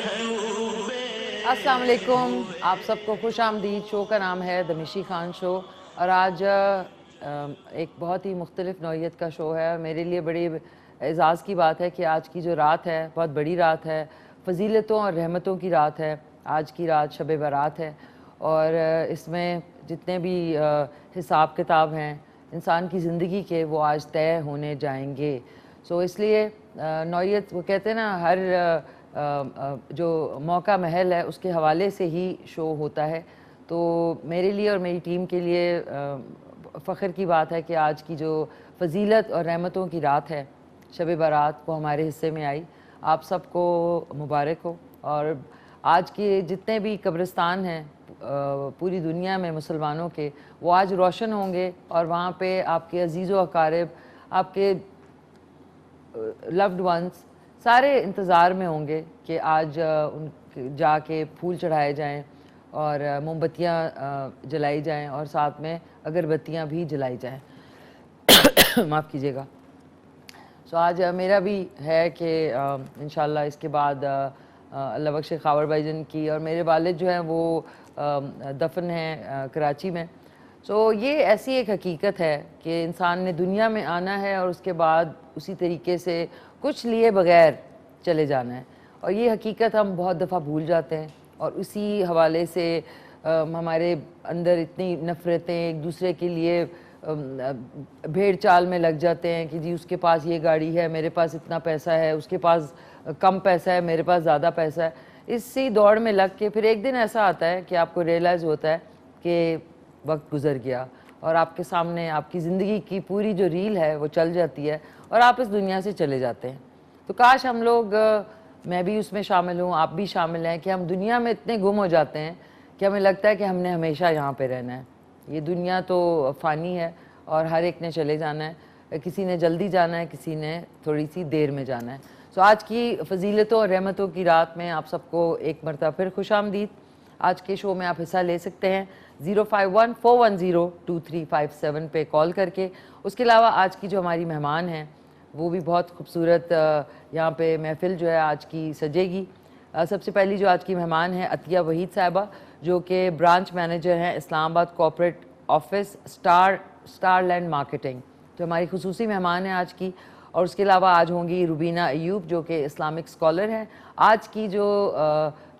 अस्सलाम वालेकुम, आप सबको खुश आमदीद। शो का नाम है द मिशी खान शो और आज एक बहुत ही मुख्तलिफ नौइयत का शो है। मेरे लिए बड़ी एज़ाज़ की बात है कि आज की जो रात है बहुत बड़ी रात है, फ़जीलतों और रहमतों की रात है। आज की रात शब बारात है और इसमें जितने भी हिसाब किताब हैं इंसान की ज़िंदगी के, वो आज तय होने जाएंगे। सो इसलिए नौइयत, वो कहते हैं ना, हर जो मौका महल है उसके हवाले से ही शो होता है। तो मेरे लिए और मेरी टीम के लिए फ़ख्र की बात है कि आज की जो फ़जीलत और रहमतों की रात है, शब बारात, वो हमारे हिस्से में आई। आप सबको मुबारक हो। और आज के जितने भी कब्रिस्तान हैं पूरी दुनिया में मुसलमानों के, वो आज रोशन होंगे और वहाँ पे आपके अजीज़ व अकारिब, आपके लव्ड वंस सारे इंतज़ार में होंगे कि आज उन जाके फूल चढ़ाए जाएं और मोमबत्तियाँ जलाई जाएं और साथ में अगरबत्तियाँ भी जलाई जाएं। माफ़ कीजिएगा। सो आज मेरा भी है कि इंशाल्लाह इसके बाद अल्लाह बख्श खावर भाईजान की और मेरे वालिद जो हैं वो दफन हैं कराची में। सो ये ऐसी एक हकीकत है कि इंसान ने दुनिया में आना है और उसके बाद उसी तरीके से कुछ लिए बगैर चले जाना है, और ये हकीकत हम बहुत दफ़ा भूल जाते हैं और उसी हवाले से हमारे अंदर इतनी नफ़रतें एक दूसरे के लिए भेड़ चाल में लग जाते हैं कि जी उसके पास ये गाड़ी है, मेरे पास इतना पैसा है, उसके पास कम पैसा है, मेरे पास ज़्यादा पैसा है। इसी दौड़ में लग के फिर एक दिन ऐसा आता है कि आपको रियलाइज़ होता है कि वक्त गुज़र गया और आपके सामने आपकी ज़िंदगी की पूरी जो रील है वो चल जाती है और आप इस दुनिया से चले जाते हैं। तो काश हम लोग, मैं भी उसमें शामिल हूँ, आप भी शामिल हैं, कि हम दुनिया में इतने गुम हो जाते हैं कि हमें लगता है कि हमने हमेशा यहाँ पे रहना है। ये दुनिया तो फ़ानी है और हर एक ने चले जाना है, किसी ने जल्दी जाना है, किसी ने थोड़ी सी देर में जाना है। सो आज की फ़जीलतों और रहमतों की रात में आप सबको एक मरतबा फिर खुश आमदीद। आज के शो में आप हिस्सा ले सकते हैं 051-410-2357 पे कॉल करके। उसके अलावा आज की जो हमारी मेहमान हैं वो भी बहुत खूबसूरत यहाँ पे महफ़िल जो है आज की सजेगी। सबसे पहली जो आज की मेहमान है अतिया वहीद साहिबा, जो कि ब्रांच मैनेजर हैं इस्लामाबाद कॉर्पोरेट ऑफिस स्टारलैंड मार्केटिंग। तो हमारी खुसूसी मेहमान हैं आज की। और उसके अलावा आज होंगी रुबीना अयूब, जो कि इस्लामिक स्कॉलर हैं। आज की जो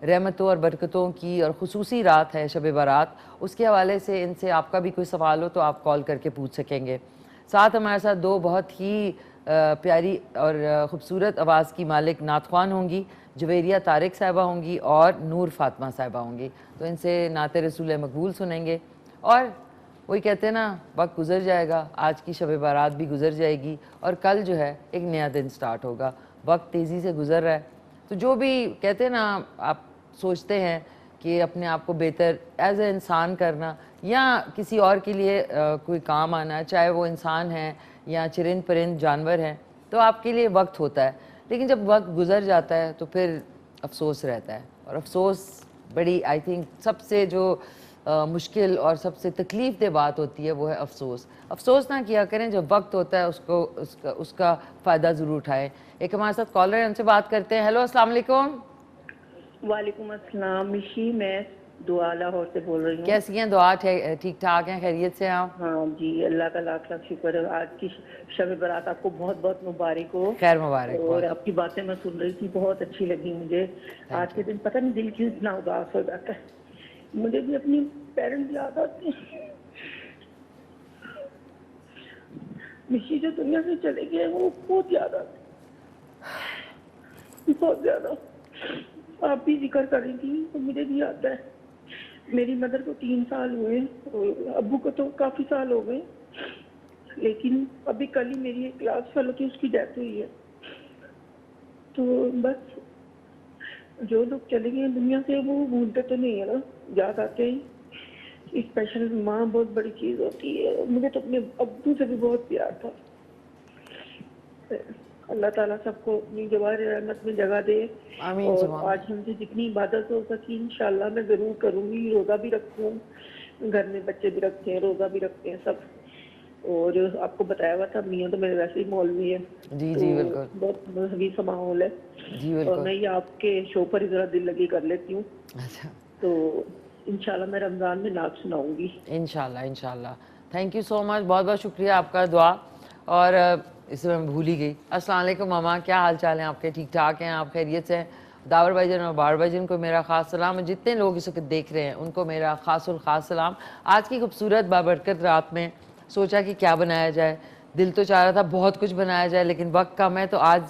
रहमतों और बरकतों की और ख़ुसूसी रात है शब बारात, उसके हवाले से इनसे आपका भी कोई सवाल हो तो आप कॉल करके पूछ सकेंगे। साथ हमारे साथ दो बहुत ही प्यारी और ख़ूबसूरत आवाज़ की मालिक नातख्वान होंगी, जवेरिया तारिक साहिबा होंगी और नूर फातिमा साहिबा होंगी। तो इनसे नाते रसूल मकबूल सुनेंगे और वही कहते हैं ना, वक्त गुजर जाएगा, आज की शब बारात भी गुजर जाएगी और कल जो है एक नया दिन स्टार्ट होगा। वक्त तेज़ी से गुजर रहा है, तो जो भी कहते हैं ना, आप सोचते हैं कि अपने आप को बेहतर एज ए इंसान करना या किसी और के लिए कोई काम आना, चाहे वो इंसान है या चरिंद परिंद जानवर हैं, तो आपके लिए वक्त होता है। लेकिन जब वक्त गुजर जाता है तो फिर अफसोस रहता है, और अफसोस बड़ी, आई थिंक, सबसे जो मुश्किल और सबसे तकलीफ़ दह बात होती है वो है अफसोस। अफसोस ना किया करें, जब वक्त होता है उसका फ़ायदा ज़रूर उठाएं। एक हमारे साथ कॉलर है, उनसे बात करते हैं। हेलो, अस्सलाम वालेकुम। वालेकुम अस्सलाम मिशी, मैं दुआ लाहौर से बोल रही हूँ। कैसी हैं? दुआ ठीक ठाक हैं, खैरियत से हैं आप? हाँ जी, अल्लाह का लाख लाख शुक्र है। आज की शब बारात आपको बहुत बहुत मुबारक हो। खैर मुबारक। और आपकी बातें मैं सुन रही थी, बहुत अच्छी लगी मुझे। आज के दिन पता नहीं दिल क्यों इतना उदास हो जाता है। मुझे भी अपनी पेरेंट्स याद आते हैं। मिशी जो दुनिया से चले गए वो बहुत याद आते, बहुत ज्यादा। आप भी जिक्र कर रही थी तो मुझे भी आता है। मेरी मदर को 3 साल हुए, अब्बू को तो काफी साल हो गए, लेकिन अभी कल ही मेरी एक क्लास फेलो थी, उसकी डेथ हुई है। तो बस जो लोग चले गए दुनिया से वो भूलते तो नहीं है ना, याद आते ही। स्पेशल माँ बहुत बड़ी चीज होती है। मुझे तो अपने अब्बू से भी बहुत प्यार था। अल्लाह ताला सबको अपनी जवाहर रहमत में जगह दे। और आज हमसे जितनी इबादत हो सकी इंशाल्लाह मैं ज़रूर करूँगी। रोज़ा भी रखती हूँ, घर में बच्चे भी रखते हैं, रोज़ा भी रखते हैं सब। اور آپ کو بتایا ہوا تھا میاں تو میرے ویسے ہی مولوی ہے, جی تو جی بالکل, بہت مذہبی سا ماحول ہے, جی اور بالکل. میں یہ آپ کے شو پر ہی ذرا دل لگی کر لیتی ہوں, اچھا, تو انشاءاللہ میں رمضان میں نعت سناؤں گی. انشاءاللہ انشاءاللہ. تھینک یو سو مچ, بہت بہت شکریہ آپ کا دعا. اور اس میں بھول ہی گئی. السلام علیکم ماما, کیا حال چال ہیں آپ کے؟ ٹھیک ٹھاک ہیں آپ؟ خیریت سے ہیں؟ داور بھائی جان اور بار بھائی جان کو میرا خاص سلام, اور جتنے لوگ اس وقت دیکھ رہے ہیں ان کو میرا خاص الخاص سلام. آج کی خوبصورت بابرکت رات میں سوچا کہ کیا بنایا جائے. دل تو چاہ رہا تھا بہت کچھ بنایا جائے, لیکن وقت کم ہے, تو آج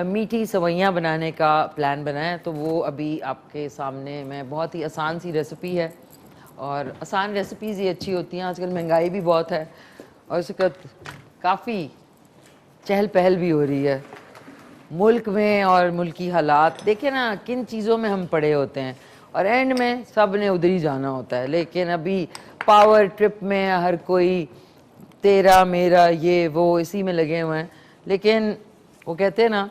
میٹھی سوئیاں بنانے کا پلان بنایا. تو وہ ابھی آپ کے سامنے میں, بہت ہی آسان سی ریسیپی ہے, اور آسان ریسیپیز ہی اچھی ہوتی ہیں. آج کل مہنگائی بھی بہت ہے, اور اس وقت کافی چہل پہل بھی ہو رہی ہے ملک میں, اور ملکی حالات دیکھیں نا کن چیزوں میں ہم پڑے ہوتے ہیں, اور اینڈ میں سب نے ادھر ہی جانا ہوتا ہے. لیکن ابھی پاور ٹرپ میں ہر کوئی تیرا میرا یہ وہ اسی میں لگے ہوئے ہیں. لیکن وہ کہتے ہیں نا,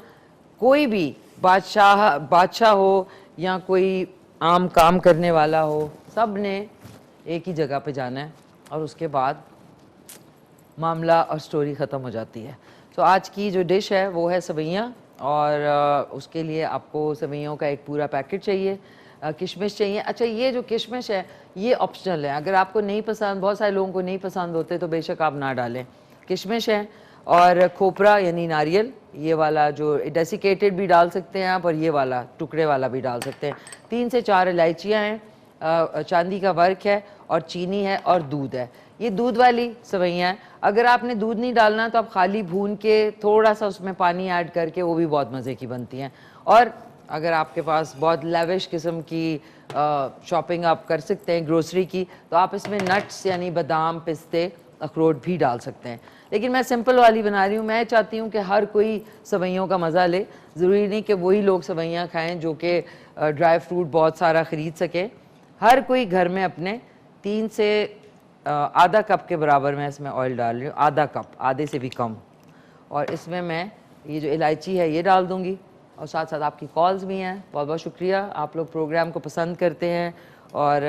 کوئی بھی بادشاہ ہو یا کوئی عام کام کرنے والا ہو, سب نے ایک ہی جگہ پہ جانا ہے, اور اس کے بعد معاملہ اور سٹوری ختم ہو جاتی ہے. تو آج کی جو ڈش ہے وہ ہے سویاں, اور اس کے لیے آپ کو سویوں کا ایک پورا پیکٹ چاہیے, کشمش چاہیے. اچھا, یہ جو کشمش ہے یہ آپشنل ہے, اگر آپ کو نہیں پسند, بہت سارے لوگوں کو نہیں پسند ہوتے تو بے شک آپ نہ ڈالیں. کشمش ہے, اور کھوپرا یعنی ناریل, یہ والا جو ڈیسیکیٹڈ بھی ڈال سکتے ہیں آپ, اور یہ والا ٹکڑے والا بھی ڈال سکتے ہیں. 3 سے 4 الائچیاں ہیں, چاندی کا ورک ہے, اور چینی ہے, اور دودھ ہے. یہ دودھ والی سویاں ہیں. اگر آپ نے دودھ نہیں ڈالنا تو آپ خالی بھون کے تھوڑا سا اس میں پانی ایڈ کر کے, وہ بھی بہت مزے کی بنتی ہیں. اور اگر آپ کے پاس بہت لیوش قسم کی شاپنگ آپ کر سکتے ہیں گروسری کی, تو آپ اس میں نٹس یعنی بادام, پستے, اخروٹ بھی ڈال سکتے ہیں. لیکن میں سمپل والی بنا رہی ہوں. میں چاہتی ہوں کہ ہر کوئی سویوں کا مزہ لے. ضروری نہیں کہ وہی لوگ سویاں کھائیں جو کہ ڈرائی فروٹ بہت سارا خرید سکے. ہر کوئی گھر میں اپنے 3 سے آدھا کپ کے برابر میں اس میں آئل ڈال رہی ہوں, آدھا کپ, آدھے سے بھی کم. اور اس میں یہ جو الائچی ہے یہ ڈال دوں گی, اور ساتھ ساتھ آپ کی کالز بھی ہیں. بہت بہت شکریہ, آپ لوگ پروگرام کو پسند کرتے ہیں, اور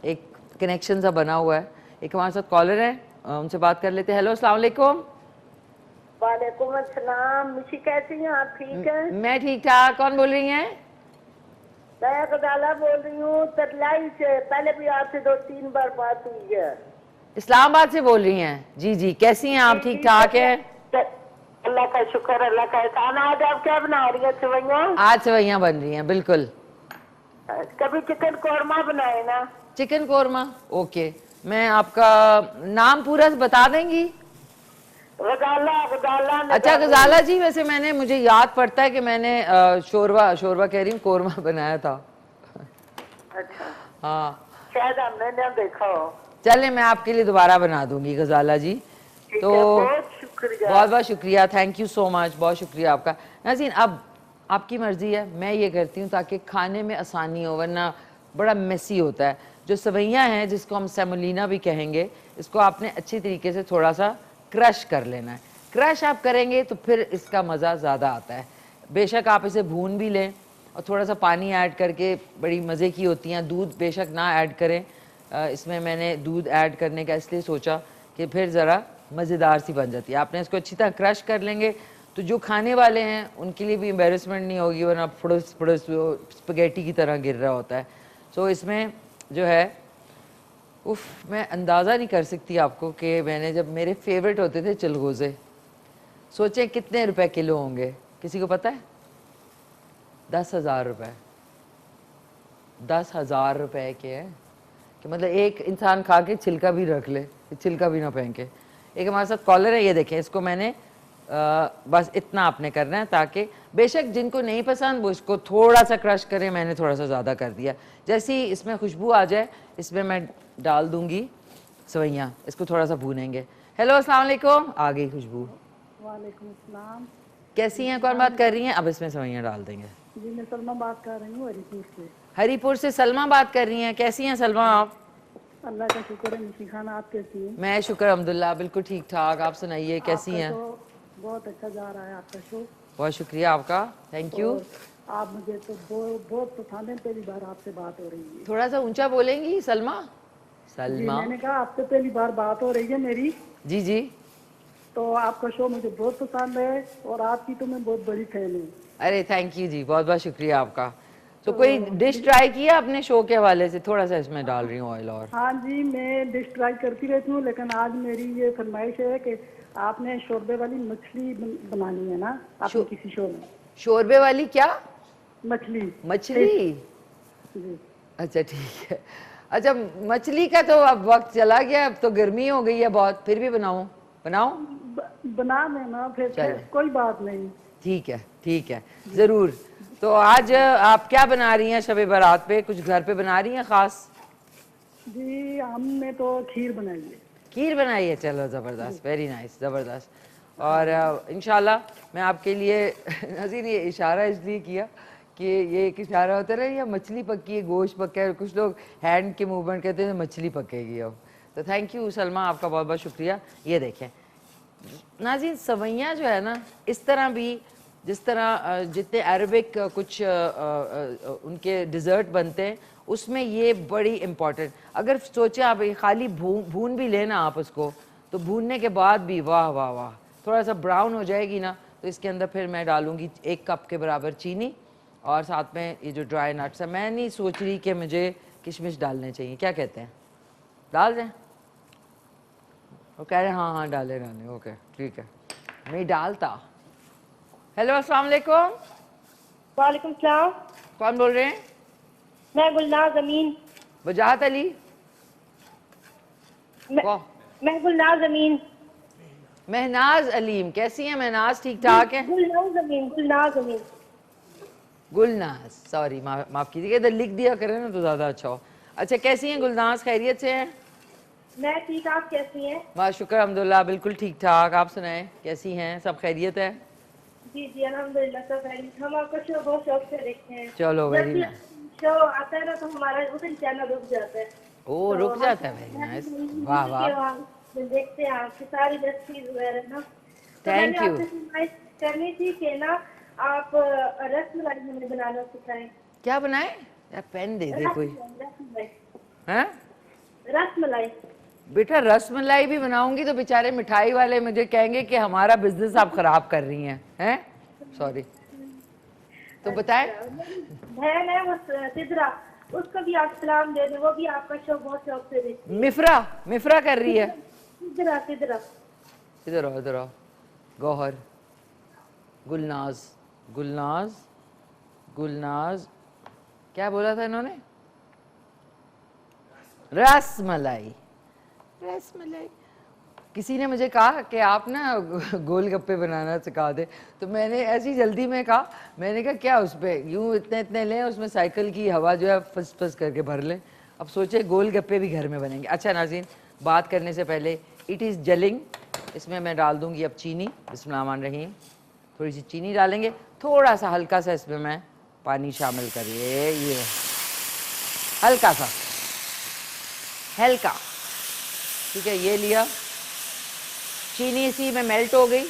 ایک کنیکشن سا بنا ہوا ہے. ایک ہمارے ساتھ کالر ہیں, ان سے بات کر لیتے ہیں. ہیلو, السلام علیکم. وعلیکم السلام. مشی کیسی ہیں آپ؟ ٹھیک ہیں؟ میں ٹھیک ٹھاک. کون بول رہی ہیں؟ میں غزالہ بول رہی ہوں ترلائی سے. پہلے بھی آپ سے 2-3 بار بات ہوئی ہے. اسلام آباد سے بول رہی ہیں؟ جی جی, کیسی ہیں آپ؟ جی ٹھیک جی, ٹھاک ہے؟ اللہ کا شکر, اللہ کا احسان. آج آپ کیا بنا رہی ہیں؟ سویاں. آج سویاں بن رہی ہیں, بالکل. کبھی چکن قورمہ بنائے نا. Chicken korma, okay. میں آپ کا نام پورا بتا دیں گی؟ غزالہ اچھا نظامی. غزالہ جی, ویسے مجھے یاد پڑتا ہے کہ میں نے شوروا کہہ رہی ہوں, قورمہ بنایا تھا. اچھا, ہاں, شاید ہم نے نہ دیکھا ہو. چلیں میں آپ کے لیے دوبارہ بنا دوں گی غزالہ جی. تو ٹھیک ہے, بہت شکریہ. بہت بہت شکریہ, تھینک یو سو مچ, بہت شکریہ آپ کا. ناظرین, اب آپ کی مرضی ہے, میں یہ کرتی ہوں تاکہ کھانے میں آسانی ہو, ورنہ بڑا میسی ہوتا ہے. جو سویاں ہیں, جس کو ہم سیمولینا بھی کہیں گے, اس کو آپ نے اچھی طریقے سے تھوڑا سا کرش کر لینا ہے. کرش آپ کریں گے تو پھر اس کا مزہ زیادہ آتا ہے. بے شک آپ اسے بھون بھی لیں, اور تھوڑا سا پانی ایڈ کر کے, بڑی مزے کی ہوتی ہیں. دودھ بے شک نہ ایڈ کریں, اس میں نے دودھ ایڈ کرنے کا اس لیے سوچا کہ پھر ذرا مزیدار سی بن جاتی ہے. آپ نے اس کو اچھی طرح کرش کر لیں گے تو جو کھانے والے ہیں ان کے لیے بھی امبیرسمنٹ نہیں ہوگی, ورنہ پھڑس پھڑس اسپگیٹی کی طرح گر رہا ہوتا ہے. سو اس میں جو ہے, میں اندازہ نہیں کر سکتی آپ کو کہ میں نے جب, میرے فیوریٹ ہوتے تھے چلغوزے, سوچیں کتنے روپے کلو ہوں گے؟ کسی کو پتہ ہے؟ 10,000 روپے. 10,000 روپے کے ہے, کہ مطلب ایک انسان کھا کے چھلکا بھی رکھ لے, چھلکا بھی نہ پھینکے. ایک ہمارے ساتھ کالر ہے, یہ دیکھیں, اس کو میں نے بس اتنا آپ نے کرنا ہے, تاکہ بے شک جن کو نہیں پسند وہ اس کو تھوڑا سا کرش کریں. میں نے تھوڑا سا زیادہ کر دیا. جیسی اس میں خوشبو آ جائے, اس میں ڈال دوں گی سویاں, اس کو تھوڑا سا بھونیں گے. ہیلو, السلام علیکم. آ گئی خوشبو. وعلیکم السلام. کیسی ہیں؟ کون بات کر رہی ہیں؟ اب اس میں سویاں ڈال دیں گے. جی, میں سلمہ بات کر رہی ہوں ہری پور سے. ہری پور سے سلمہ بات کر رہی ہیں. کیسی ہیں سلمہ آپ؟ اللہ کا شکر ہے. مشی خان, آپ کیسی ہیں؟ میں شکر الحمدللہ, بالکل ٹھیک ٹھاک. آپ سنائیے آپ کیسی کا ہیں؟ شو بہت اچھا جا رہا ہے, آپ کا شو. بہت شکریہ آپ کا, تھینک یو. اور آپ مجھے تو بہت پسند ہیں. پہلی بار آپ سے بات ہو رہی ہے. تھوڑا سا اونچا بولیں گی سلمہ؟ جی, سلمہ, میں نے کہا آپ سے پہلی بار بات ہو رہی ہے میری. جی جی, तो आपका शो मुझे बहुत पसंद है और आपकी तो मैं बहुत बड़ी फैन हूँ। अरे थैंक यू जी, बहुत बहुत शुक्रिया आपका। तो कोई डिश ट्राई किया अपने शो के हवाले से? थोड़ा सा इसमें डाल रही हूँ ऑयल और। हाँ जी, मैं डिश ट्राई करती रहती हूँ, लेकिन आज मेरी ये फरमाइश है कि आपने शोरबे वाली मछली बनानी है ना आपने किसी शो में। शोरबे वाली क्या? मछली। मछली? जी। अच्छा ठीक है। अच्छा मछली का तो अब वक्त चला गया, अब तो गर्मी हो गई है बहुत, फिर भी बनाऊं? बना देना फिर चलें। कोई बात नहीं। ठीक है ज़रूर। तो आज आप क्या बना रही हैं शब बारात पे? कुछ घर पे बना रही हैं ख़ास? जी हमने तो खीर बनाई है। खीर बनाई है, चलो ज़बरदस्त, वेरी नाइस, ज़बरदस्त। और इंशाल्लाह मैं आपके लिए नज़ीर ये इशारा इसलिए किया कि ये एक इशारा होता है या मछली पकी है, गोश्त पका है, कुछ लोग हैंड के मूवमेंट कहते हैं मछली पकेगी अब। तो थैंक यू सलमा, आपका बहुत बहुत शुक्रिया। ये देखें नाज़रीन, सवैयाँ जो है ना, इस तरह भी जिस तरह जितने अरबिक कुछ उनके डिज़र्ट बनते हैं उसमें ये बड़ी इम्पॉर्टेंट, अगर सोचें आप ये खाली भून भी लेना आप उसको, तो भूनने के बाद भी वाह वाह वाह, थोड़ा सा ब्राउन हो जाएगी ना, तो इसके अंदर फिर मैं डालूँगी 1 कप के बराबर चीनी और साथ में ये जो ड्राई नट्स है। मैं नहीं सोच रही कि मुझे किशमिश डालने चाहिए, क्या कहते हैं, डाल दें? वो कह रहे हैं हाँ डाले, ओके ठीक है, मैं डालता। हेलो अस्सलाम वालेकुम। वालेकुम सलाम। कौन बोल रहे हैं? मैं गुलनाज अमीन। वजाहत अली? मैं गुलनाज अमीन। महनाज अलीम, कैसी हैं महनाज? ठीक ठाक है? गुलनाज अमीन। गुलनाज अमीन। गुलनाज, सॉरी माफ कीजिएगा, इधर लिख दिया करें ना तो ज़्यादा अच्छा हो। अच्छा कैसी हैं गुलनाज, खैरियत से हैं? मैं ठीक, आप कैसी हैं? बस शुक्र अल्हम्दुलिल्लाह, बिल्कुल ठीक ठाक। आप सुनाएं कैसी हैं, सब खैरियत है? जी जी अल्हम्दुलिल्लाह सब खैरियत। हम आपका शो बहुत शौक से देखते हैं। चलो वेरी जब भी नाइस। शो आता है ना तो हमारा उस दिन चैनल रुक जाता है। ओ रुक जाता है, वेरी नाइस, वाह वाह, देखते हैं आपकी सारी रेसिपीज वगैरह ना। तो Thank मैंने you. आपसे फरमाइश करनी थी कि ना आप रसमलाई हमें बनाना सिखाएं। क्या बनाए? यार पेन दे दे कोई। रसमलाई। हैं? रसमलाई। बेटा रसमलाई भी बनाऊंगी तो बेचारे मिठाई वाले मुझे कहेंगे कि हमारा बिजनेस आप खराब कर रही हैं, हैं? सॉरी। तो बताएं। बहन है वो सिद्रा, उसको भी आप सलाम दे दें, वो भी आपका शो बहुत शौक से देखती है। मिफ्रा कर रही है। सिद्रा सिद्रा। इधर आओ। गौहर, गुलनाज, क्या बोला था इन्होंने? रसमलाई। किसी ने मुझे कहा कि आप ना गोलगप्पे बनाना सिखा दे, तो मैंने ऐसी जल्दी में कहा, मैंने कहा क्या उस पर यूँ इतने लें, उसमें साइकिल की हवा जो है फस करके भर लें। अब सोचे गोलगप्पे भी घर में बनेंगे। अच्छा नाज़रीन, बात करने से पहले इट इज़ जलिंग, इसमें मैं डाल दूँगी अब चीनी। बिस्मिल्लाहिर्रहमानिर्रहीम। थोड़ी सी चीनी डालेंगे, थोड़ा सा हल्का सा इसमें मैं पानी शामिल करिए, ये हल्का, ठीक है। ये लिया, चीनी इसी में मेल्ट हो गई,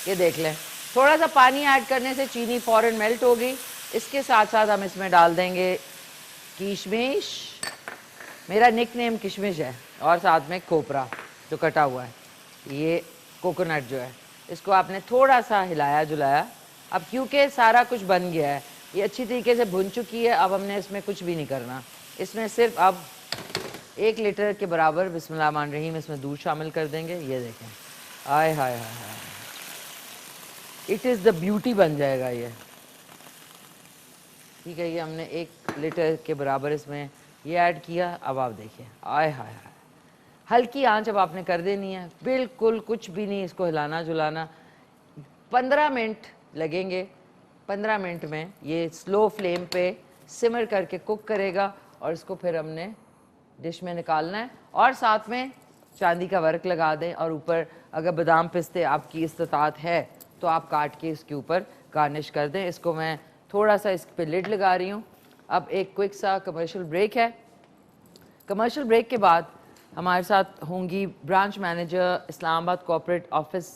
ये देख लें। थोड़ा सा पानी ऐड करने से चीनी फ़ौरन मेल्ट हो गई। इसके साथ साथ हम इसमें डाल देंगे किशमिश, मेरा निक नेम किशमिश है, और साथ में खोपरा जो कटा हुआ है, ये कोकोनट जो है, इसको आपने थोड़ा सा हिलाया जुलाया। अब क्योंकि सारा कुछ बन गया है, ये अच्छी तरीके से भुन चुकी है, अब हमने इसमें कुछ भी नहीं करना। इसमें सिर्फ अब 1 लीटर के बराबर बिस्मिल्लाहिर्रहमानिर्रहीम इसमें दूध शामिल कर देंगे। ये देखें, आय हाय हाय हाय, इट इज़ द ब्यूटी बन जाएगा ये, ठीक है। ये हमने 1 लीटर के बराबर इसमें ये ऐड किया। अब आप देखिए, आय हाय हाय, हल्की आंच अब आपने कर देनी है, बिल्कुल कुछ भी नहीं, इसको हिलाना जुलाना। 15 मिनट लगेंगे। 15 मिनट में ये स्लो फ्लेम पे सिमर करके कुक करेगा और इसको फिर हमने डिश में निकालना है। और साथ में चांदी का वर्क लगा दें, और ऊपर अगर बादाम पिस्ते आपकी इस्तात है तो आप काट के इसके ऊपर गार्निश कर दें। इसको मैं थोड़ा सा इस पर लिड लगा रही हूँ। अब एक क्विक सा कमर्शियल ब्रेक है। कमर्शियल ब्रेक के बाद हमारे साथ होंगी branch manager Islamabad corporate office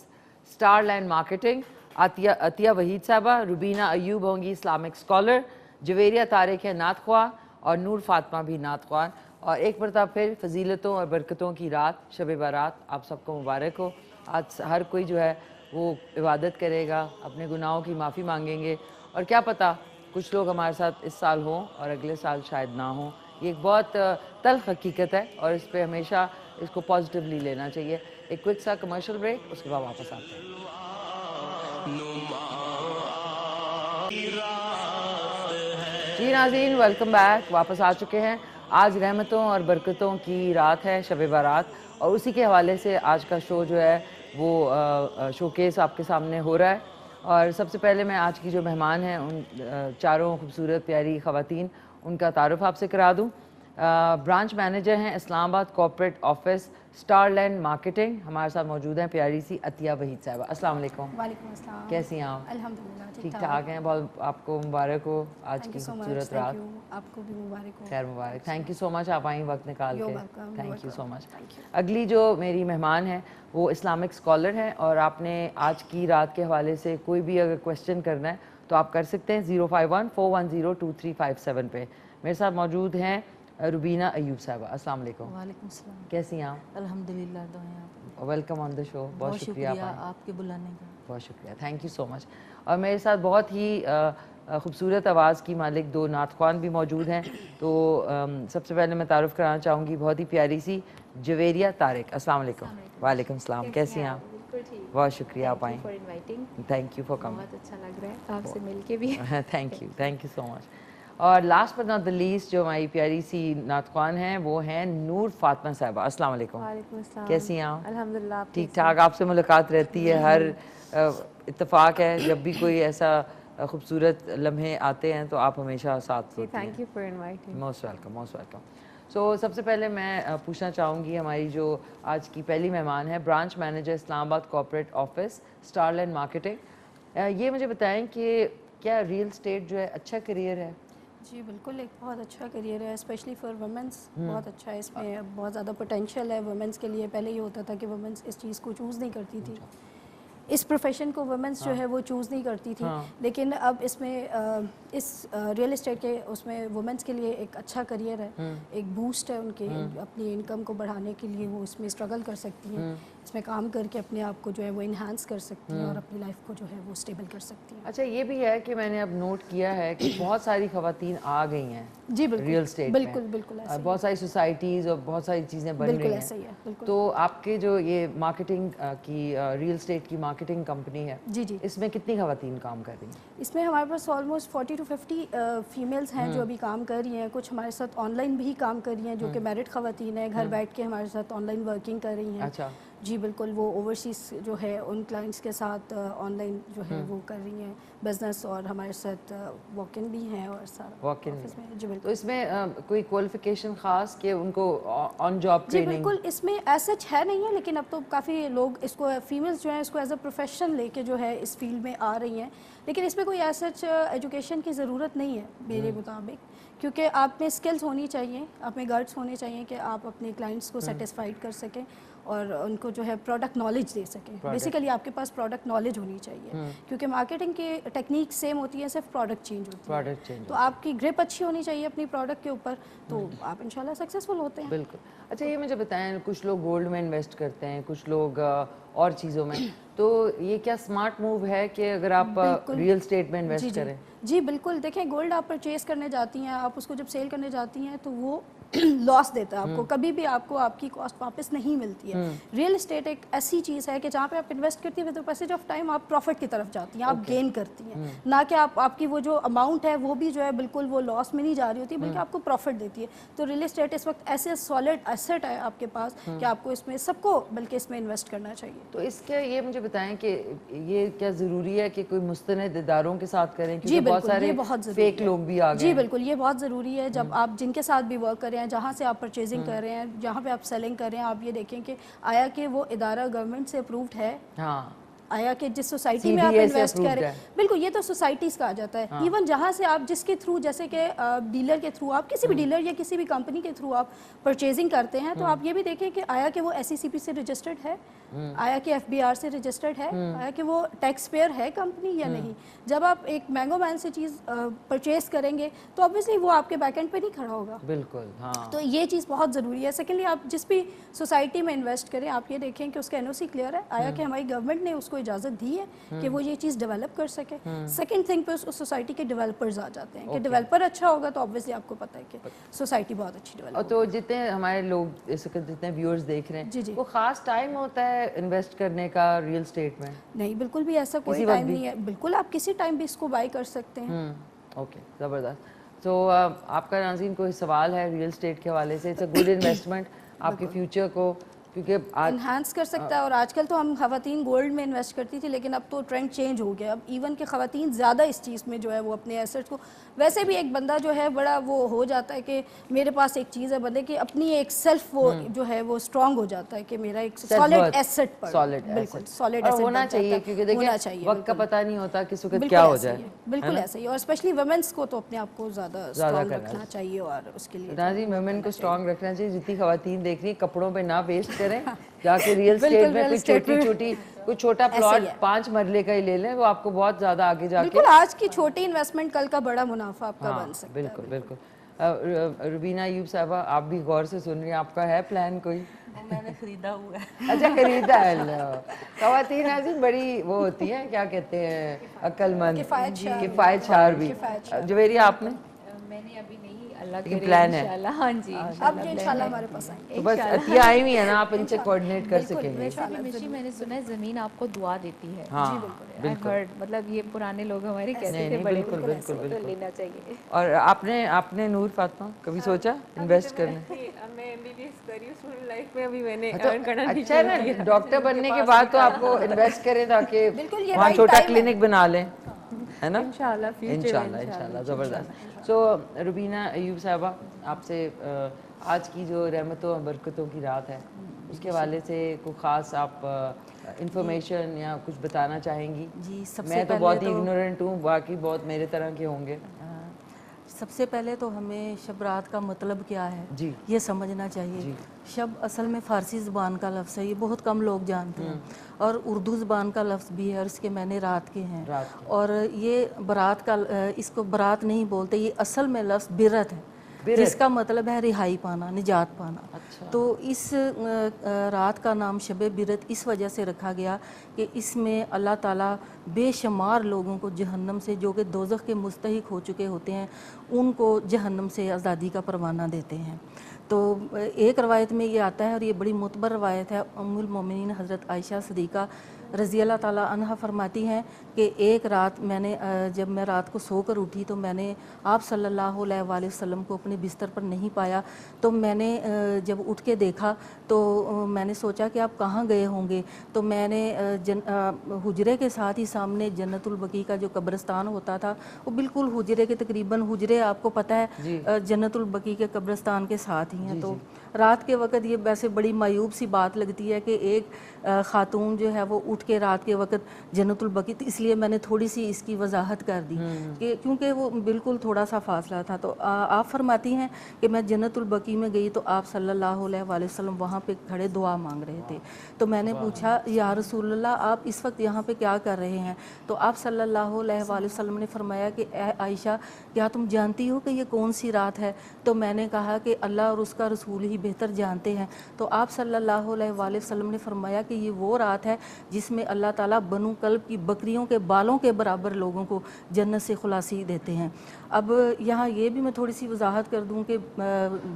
Star Land marketing Atiya Waheed साहबा, रुबीना अयूब होंगी इस्लामिक स्कॉलर, जवेरिया तारिक है नात ख्वाह, और नूर फातिमा भी नात ख्वाह। और एक मरतबा फिर फजीलतों और बरकतों की रात शब बारात आप सबको मुबारक हो। آج ہر کوئی جو ہے وہ عبادت کرے گا, اپنے گناہوں کی معافی مانگیں گے, اور کیا پتہ کچھ لوگ ہمارے ساتھ اس سال ہوں اور اگلے سال شاید نہ ہوں. یہ ایک بہت تلخ حقیقت ہے اور اس پہ ہمیشہ اس کو پازیٹیولی لینا چاہیے. ایک کوئک سا کمرشل بریک, اس کے بعد واپس آتے ہیں. جی ناظرین, ویلکم بیک, واپس آ چکے ہیں. آج رحمتوں اور برکتوں کی رات ہے, شب بارات, اور اسی کے حوالے سے آج کا شو جو ہے وہ شو کیس آپ کے سامنے ہو رہا ہے. اور سب سے پہلے میں آج کی جو مہمان ہیں ان چاروں خوبصورت پیاری خواتین, ان کا تعارف آپ سے کرا دوں. برانچ مینیجر ہیں Islamabad corporate office Star Land marketing. ہمارے ساتھ موجود ہیں پیاری سی عطیہ وحید صاحبہ. السلام علیکم. وعلیکم السلام. کیسی ہیں آپ؟ الحمدللہ ٹھیک ٹھاک ہیں. بہت آپ کو مبارک ہو آج کی خوبصورت رات. آپ کو بھی مبارک ہو. خیر مبارک. تھینک یو سو مچ, آپ آئیں وقت نکال کے. Thank you so much. Thank you. اگلی جو میری مہمان ہیں وہ اسلامک اسکالر ہیں, اور آپ نے آج کی رات کے حوالے سے کوئی بھی اگر کویشچن کرنا ہے تو آپ کر سکتے ہیں 051-410-2357 پہ. میرے ساتھ موجود ہیں روبینہ ایوب صاحبہ. السلام علیکم. وعلیکم السلام. کیسی ہیں آپ؟ الحمدللہ, دعائیں آپ. ویلکم آن دا شو. بہت شکریہ آپ کے بلانے کا. بہت شکریہ. تھینک یو سو مچ. اور میرے ساتھ بہت ہی خوبصورت آواز کی مالک دو نعت خوان بھی موجود ہیں. تو سب سے پہلے میں تعارف کرانا چاہوں گی بہت ہی پیاری سی جویریہ طارق. السلام علیکم. وعلیکم السلام. کیسی ہیں آپ؟ بہت شکریہ, آپ آئیں. Thank you for coming. بہت اچھا لگ رہا ہے آپ سے مل کے بھی. تھینک یو سو مچ. اور last but not the least جو ہماری پیاری سی نعت خوان ہیں وہ ہیں نور فاطمہ صاحبہ. السلام علیکم. وعلیکم السلام. کیسی ہیں آپ؟ الحمدللہ. ٹھیک ٹھاک. آپ سے ملاقات رہتی ہے, ہر اتفاق ہے, جب بھی کوئی ایسا خوبصورت لمحے آتے ہیں تو آپ ہمیشہ ساتھ ہوتی ہیں. Thank you for inviting. Most welcome, most welcome. So سب سے پہلے میں پوچھنا چاہوں گی ہماری جو آج کی پہلی مہمان ہے branch manager Islamabad corporate office Star Land marketing. یہ مجھے بتائیں کہ کیا ریئل اسٹیٹ جو ہے اچھا کریئر ہے؟ جی بالکل, ایک بہت اچھا کریئر ہے اسپیشلی فار وومنس. بہت اچھا ہے, اس میں بہت زیادہ پوٹینشیل ہے وومنس کے لیے. پہلے یہ ہوتا تھا کہ وومنس اس چیز کو چوز نہیں کرتی تھی, اس پروفیشن کو وومنس جو ہے وہ چوز نہیں کرتی تھی. لیکن اب اس میں اس ریئل اسٹیٹ کے اس میں وومنس کے لیے ایک اچھا کریئر ہے, ایک بوسٹ ہے ان کے اپنی انکم کو بڑھانے کے لیے. وہ اس میں اسٹرگل کر سکتی ہیں, اس میں کام کر کے اپنے آپ کو جو ہے وہ انہانس کر سکتی ہیں اور اپنی لائف کو جو ہے وہ اسٹیبل کر سکتی ہیں. اچھا, یہ بھی ہے کہ میں نے اب نوٹ کیا ہے کہ بہت ساری خواتین آ گئی ہیں جی بالکل ریئل اسٹیٹ میں. بالکل بالکل ایسا بہت ساری سوسائٹیز اور بہت ساری چیزیں بن بالکل رہی ایسا ہی ہے. ہیں. بالکل. تو آپ کے جو یہ مارکیٹنگ کی ریئل اسٹیٹ کی مارکیٹنگ کمپنی ہے, جی جی, اس میں کتنی خواتین کام کر رہی ہیں؟ اس میں ہمارے پاس آلموسٹ 40 to 50 فیمیلز ہیں جو ابھی کام کر رہی ہیں. کچھ ہمارے ساتھ آن لائن بھی کام کر رہی ہیں جو کہ میرڈ خواتین ہیں, گھر بیٹھ کے ہمارے ساتھ آن لائن ورکنگ کر رہی ہیں. اچھا. جی بالکل, وہ اوورسیز جو ہے ان کلائنٹس کے ساتھ آن لائن جو ہے وہ کر رہی ہیں بزنس, اور ہمارے ساتھ واک ان بھی ہیں اور سارا آفس میں. جی بالکل. تو اس میں کوئی کوالیفیکیشن خاص کہ ان کو آن جاب جی ٹریننگ؟ بالکل, اس میں ایسا ہے نہیں ہے, لیکن اب تو کافی لوگ اس کو فیمیلز جو ہیں اس کو ایز اے پروفیشن لے کے جو ہے اس فیلڈ میں آ رہی ہیں. لیکن اس میں کوئی ایسا ایجوکیشن کی ضرورت نہیں ہے میرے مطابق, کیونکہ آپ میں اسکلز ہونی چاہیے, آپ میں گٹس ہونے چاہیے کہ آپ اپنے کلائنٹس کو سیٹسفائیڈ کر سکیں اور ان کو جو ہے پروڈکٹ نالج دے سکیں. بیسیکلی آپ کے پاس پروڈکٹ نالج ہونی چاہیے, کیونکہ مارکیٹنگ کی ٹیکنیک سیم ہوتی ہے, صرف پروڈکٹ چینج ہوتی ہے. تو آپ کی گرپ اچھی ہونی چاہیے اپنی پروڈکٹ کے اوپر, تو آپ انشاءاللہ سکسیزفل ہوتے ہیں. بالکل. اچھا, یہ مجھے بتائیں, کچھ لوگ گولڈ میں انویسٹ کرتے ہیں, کچھ لوگ اور چیزوں میں, تو یہ کیا اسمارٹ موو ہے کہ اگر آپ ریئل اسٹیٹ میں انویسٹ کریں؟ جی بالکل. دیکھیں, گولڈ آپ پرچیز کرنے جاتی ہیں, آپ اس کو جب سیل کرنے جاتی ہیں تو وہ لاس دیتا ہے آپ کو, کبھی بھی آپ کو آپ کی کاسٹ واپس نہیں ملتی ہے. ریئل اسٹیٹ ایک ایسی چیز ہے کہ جہاں پہ آپ انویسٹ کرتی ہیں with the passage of time آپ پروفٹ کی طرف جاتی ہیں, آپ گین کرتی ہیں, نہ کہ آپ کی وہ جو اماؤنٹ ہے وہ بھی جو ہے بالکل وہ لاس میں نہیں جا رہی ہوتی, بلکہ آپ کو پروفٹ دیتی ہے. تو ریئل اسٹیٹ اس وقت ایسے سالڈ ایسٹ ہے آپ کے پاس کہ آپ کو اس میں سب کو بلکہ اس میں انویسٹ کرنا چاہیے. تو اس کے یہ مجھے بتائیں کہ یہ کیا ضروری ہے کہ کوئی مستند اداروں کے ساتھ کریں, کیونکہ بہت سارے فیک لوگ بھی آ گئے؟ جی بالکل, یہ بہت ضروری ہے. جب آپ جن کے ساتھ بھی ورک کر رہے ہیں, جہاں سے آپ پرچیزنگ کر رہے ہیں, جہاں پہ آپ سیلنگ کر رہے ہیں, آپ یہ دیکھیں کہ آیا کہ وہ ادارہ گورنمنٹ سے اپرووڈ ہے, آیا کہ جس سوسائٹی میں آپ انویسٹ کریں. بالکل, یہ تو سوسائٹیز کا آ جاتا ہے. ایون جہاں سے آپ جس کے تھرو, جیسے کہ ڈیلر کے تھرو, آپ کسی بھی ڈیلر یا کسی بھی کمپنی کے تھرو آپ پرچیزنگ کرتے ہیں, تو آپ یہ بھی دیکھیں کہ آیا کہ وہ SECP سے رجسٹرڈ ہے, आया कि FBR से रजिस्टर्ड है, आया कि वो टैक्स पेयर है कंपनी या नहीं। जब आप एक मैंगो मैन से चीज़ परचेज करेंगे तो ऑब्वियसली वो आपके बैकएंड पे नहीं खड़ा होगा। बिल्कुल, हाँ। तो ये चीज़ बहुत ज़रूरी है। सेकेंडली, आप जिस भी सोसाइटी में इन्वेस्ट करें, आप ये देखें कि उसका NOC क्लियर है, आया कि हमारी गवर्नमेंट ने उसको इजाज़त दी है कि वो ये चीज़ डेवलप कर सके। सेकेंड थिंग पे उस सोसाइटी के डेवलपर्स आ जाते हैं कि डेवलपर अच्छा होगा तो ऑब्वियसली आपको पता है कि सोसाइटी बहुत अच्छी डेवलप। और तो जितने हमारे लोग इस वक्त जितने व्यूअर्स देख रहे हैं, वो खास टाइम होता है इन्वेस्ट करने का रियल स्टेट में? नहीं, बिल्कुल भी ऐसा कोई टाइम नहीं है। बिल्कुल आप किसी टाइम भी इसको बाय कर सकते हैं। ओके, ज़बरदस्त। तो आपका नाज़रीन कोई सवाल है रियल स्टेट के हवाले से? इट्स अ गुड इन्वेस्टमेंट आपके फ्यूचर को, क्योंकि इन्हांस कर सकता है। और आजकल तो हम ख़वातीन गोल्ड में इन्वेस्ट करती थी, लेकिन अब तो ट्रेंड चेंज हो गया। अब इवन के ख़वातीन ज़्यादा इस चीज़ में जो है वो अपने एसेट्स को, वैसे भी एक बंदा जो है बड़ा वो हो जाता है कि मेरे पास एक चीज़ है, बंदे की अपनी एक सेल्फ वो जो है वो स्ट्रॉन्ग हो जाता है कि मेरा एक सॉलिड एसेट पर, बिल्कुल सॉलिड एसेट होना चाहिए, क्योंकि देखिए वक्त का पता नहीं होता किस वक्त क्या हो जाए। बिल्कुल ऐसा ही। और स्पेशली वुमेन्स को तो अपने आप को ज़्यादा स्ट्रॉन्ग रखना चाहिए और उसके लिए नाज़रीन वुमेन को स्ट्रॉन्ग रखना चाहिए। जितनी ख़वातीन देख रही हैं, कपड़ों पे ना वेस्ट करें, जाके रियल स्टेट में कोई छोटा प्लॉट 5 मरले का ही ले लें, वो आपको बहुत ज़्यादा आगे जाके बिल्कुल आज की छोटी इन्वेस्टमेंट कल का बड़ा मुनाफा आपका बन सकता है। बिल्कुल बिल्कुल। रुबीना अयूब साहबा, आप भी गौर से सुन रही हैं, आपका है प्लान कोई? मैंने खरीदा हुआ है। अच्छा, खरीदा है। ख़वातीन नाज़रीन बड़ी वो होती हैं, क्या कहते हैं, अक्लमंद, किफ़ायतशार भी। जवेरिया आपने? मैंने अभी नहीं, अल्लाह के प्लान है इंशाल्लाह। हाँ जी, अब जो इंशाल्लाह हमारे पास आएंगे। तो बस अतिया आई हुई है ना, आप इनसे कोऑर्डिनेट कर सकेंगे। वैसे भी मिशी, मैंने सुना है ज़मीन आपको दुआ देती है। हाँ, बिल्कुल। मतलब ये पुराने लोग हमारे कहते थे, बड़े बिल्कुल लेना चाहिए। और आपने नूर फातिमा कभी सोचा इन्वेस्ट करने? मैं MBBS करी हूँ स्टूडेंट लाइफ में, अभी मैंने अच्छा है ना, डॉक्टर बनने के बाद तो आपको इन्वेस्ट करें ताकि वहाँ छोटा क्लिनिक बना लें, है ना? इंशाल्लाह। ज़बरदस्त। सो रुबीना अयूब साहबा, आपसे आज की जो रहमतों और बरकतों की रात है, उसके हवाले से कोई ख़ास आप इंफॉर्मेशन या कुछ बताना चाहेंगी? जी, सबसे मैं तो बहुत ही इग्नोरेंट हूँ, बाकी बहुत मेरे तरह के होंगे। सबसे पहले तो हमें शब रात का मतलब क्या है जी, ये समझना चाहिए। शब असल में फ़ारसी ज़बान का लफ्ज़ है, ये बहुत कम लोग जानते हैं, और उर्दू ज़बान का लफ्ज़ भी है, और इसके मैंने रात के हैं। और ये बरात का, इसको बरात नहीं बोलते, ये असल में लफ्ज़ बिरत है, जिसका मतलब है रिहाई पाना, निजात पाना। अच्छा। तो इस रात का नाम शब बिरत इस वजह से रखा गया कि इसमें अल्लाह ताला बेशुमार लोगों को जहन्नम से, जो कि दोज़ख के मुस्तहिक हो चुके होते हैं, उनको जहन्नम से आज़ादी का परवाना देते हैं। तो एक रवायत में ये आता है, और ये बड़ी मुतबर रवायत है, उम्मुल मोमिनीन हज़रत आयशा सदीक़ा रज़ी अल्लाह ताला अन्हा फरमाती हैं कि एक रात मैंने, जब मैं रात को सोकर उठी तो मैंने आप सल्लल्लाहु अलैहि वसल्लम को अपने बिस्तर पर नहीं पाया। तो मैंने जब उठ के देखा तो मैंने सोचा कि आप कहाँ गए होंगे। तो मैंने हुजरे के साथ ही सामने जन्नतुल बकी का जो कब्रिस्तान होता था, वो बिल्कुल हुजरे के तकरीबन, हुजरे आपको पता है जन्नतुल बकी के कब्रिस्तान के साथ ही हैं। तो रात के वक्त ये वैसे बड़ी मायूब सी बात लगती है कि एक ख़ातून जो है वो उठ के रात के वक्त जन्नतुल बकी, तो इसलिए मैंने थोड़ी सी इसकी वजाहत कर दी कि क्योंकि वो बिल्कुल थोड़ा सा फासला था। तो आप फरमाती हैं कि मैं जन्नतुल बकी में गई तो आप सल्लल्लाहु अलैहि वसल्लम वहाँ पे खड़े दुआ मांग रहे थे। तो मैंने पूछा, या रसूलल्लाह आप इस वक्त यहाँ पे क्या कर रहे हैं? तो आप सल्लल्लाहु अलैहि वसल्लम ने फरमाया कि आयशा, क्या तुम जानती हो कि ये कौन सी रात है? तो मैंने कहा कि अल्लाह और उसका रसूल ही बेहतर जानते हैं। तो आप सल्लल्लाहु अलैहि वसल्लम ने फरमाया कि ये वो रात है जिसमें अल्लाह ताला बनु कल्ब की बकरियों के बालों के बराबर लोगों को जन्नत से खुलासी देते हैं। अब यहाँ ये भी मैं थोड़ी सी वजाहत कर दूँ कि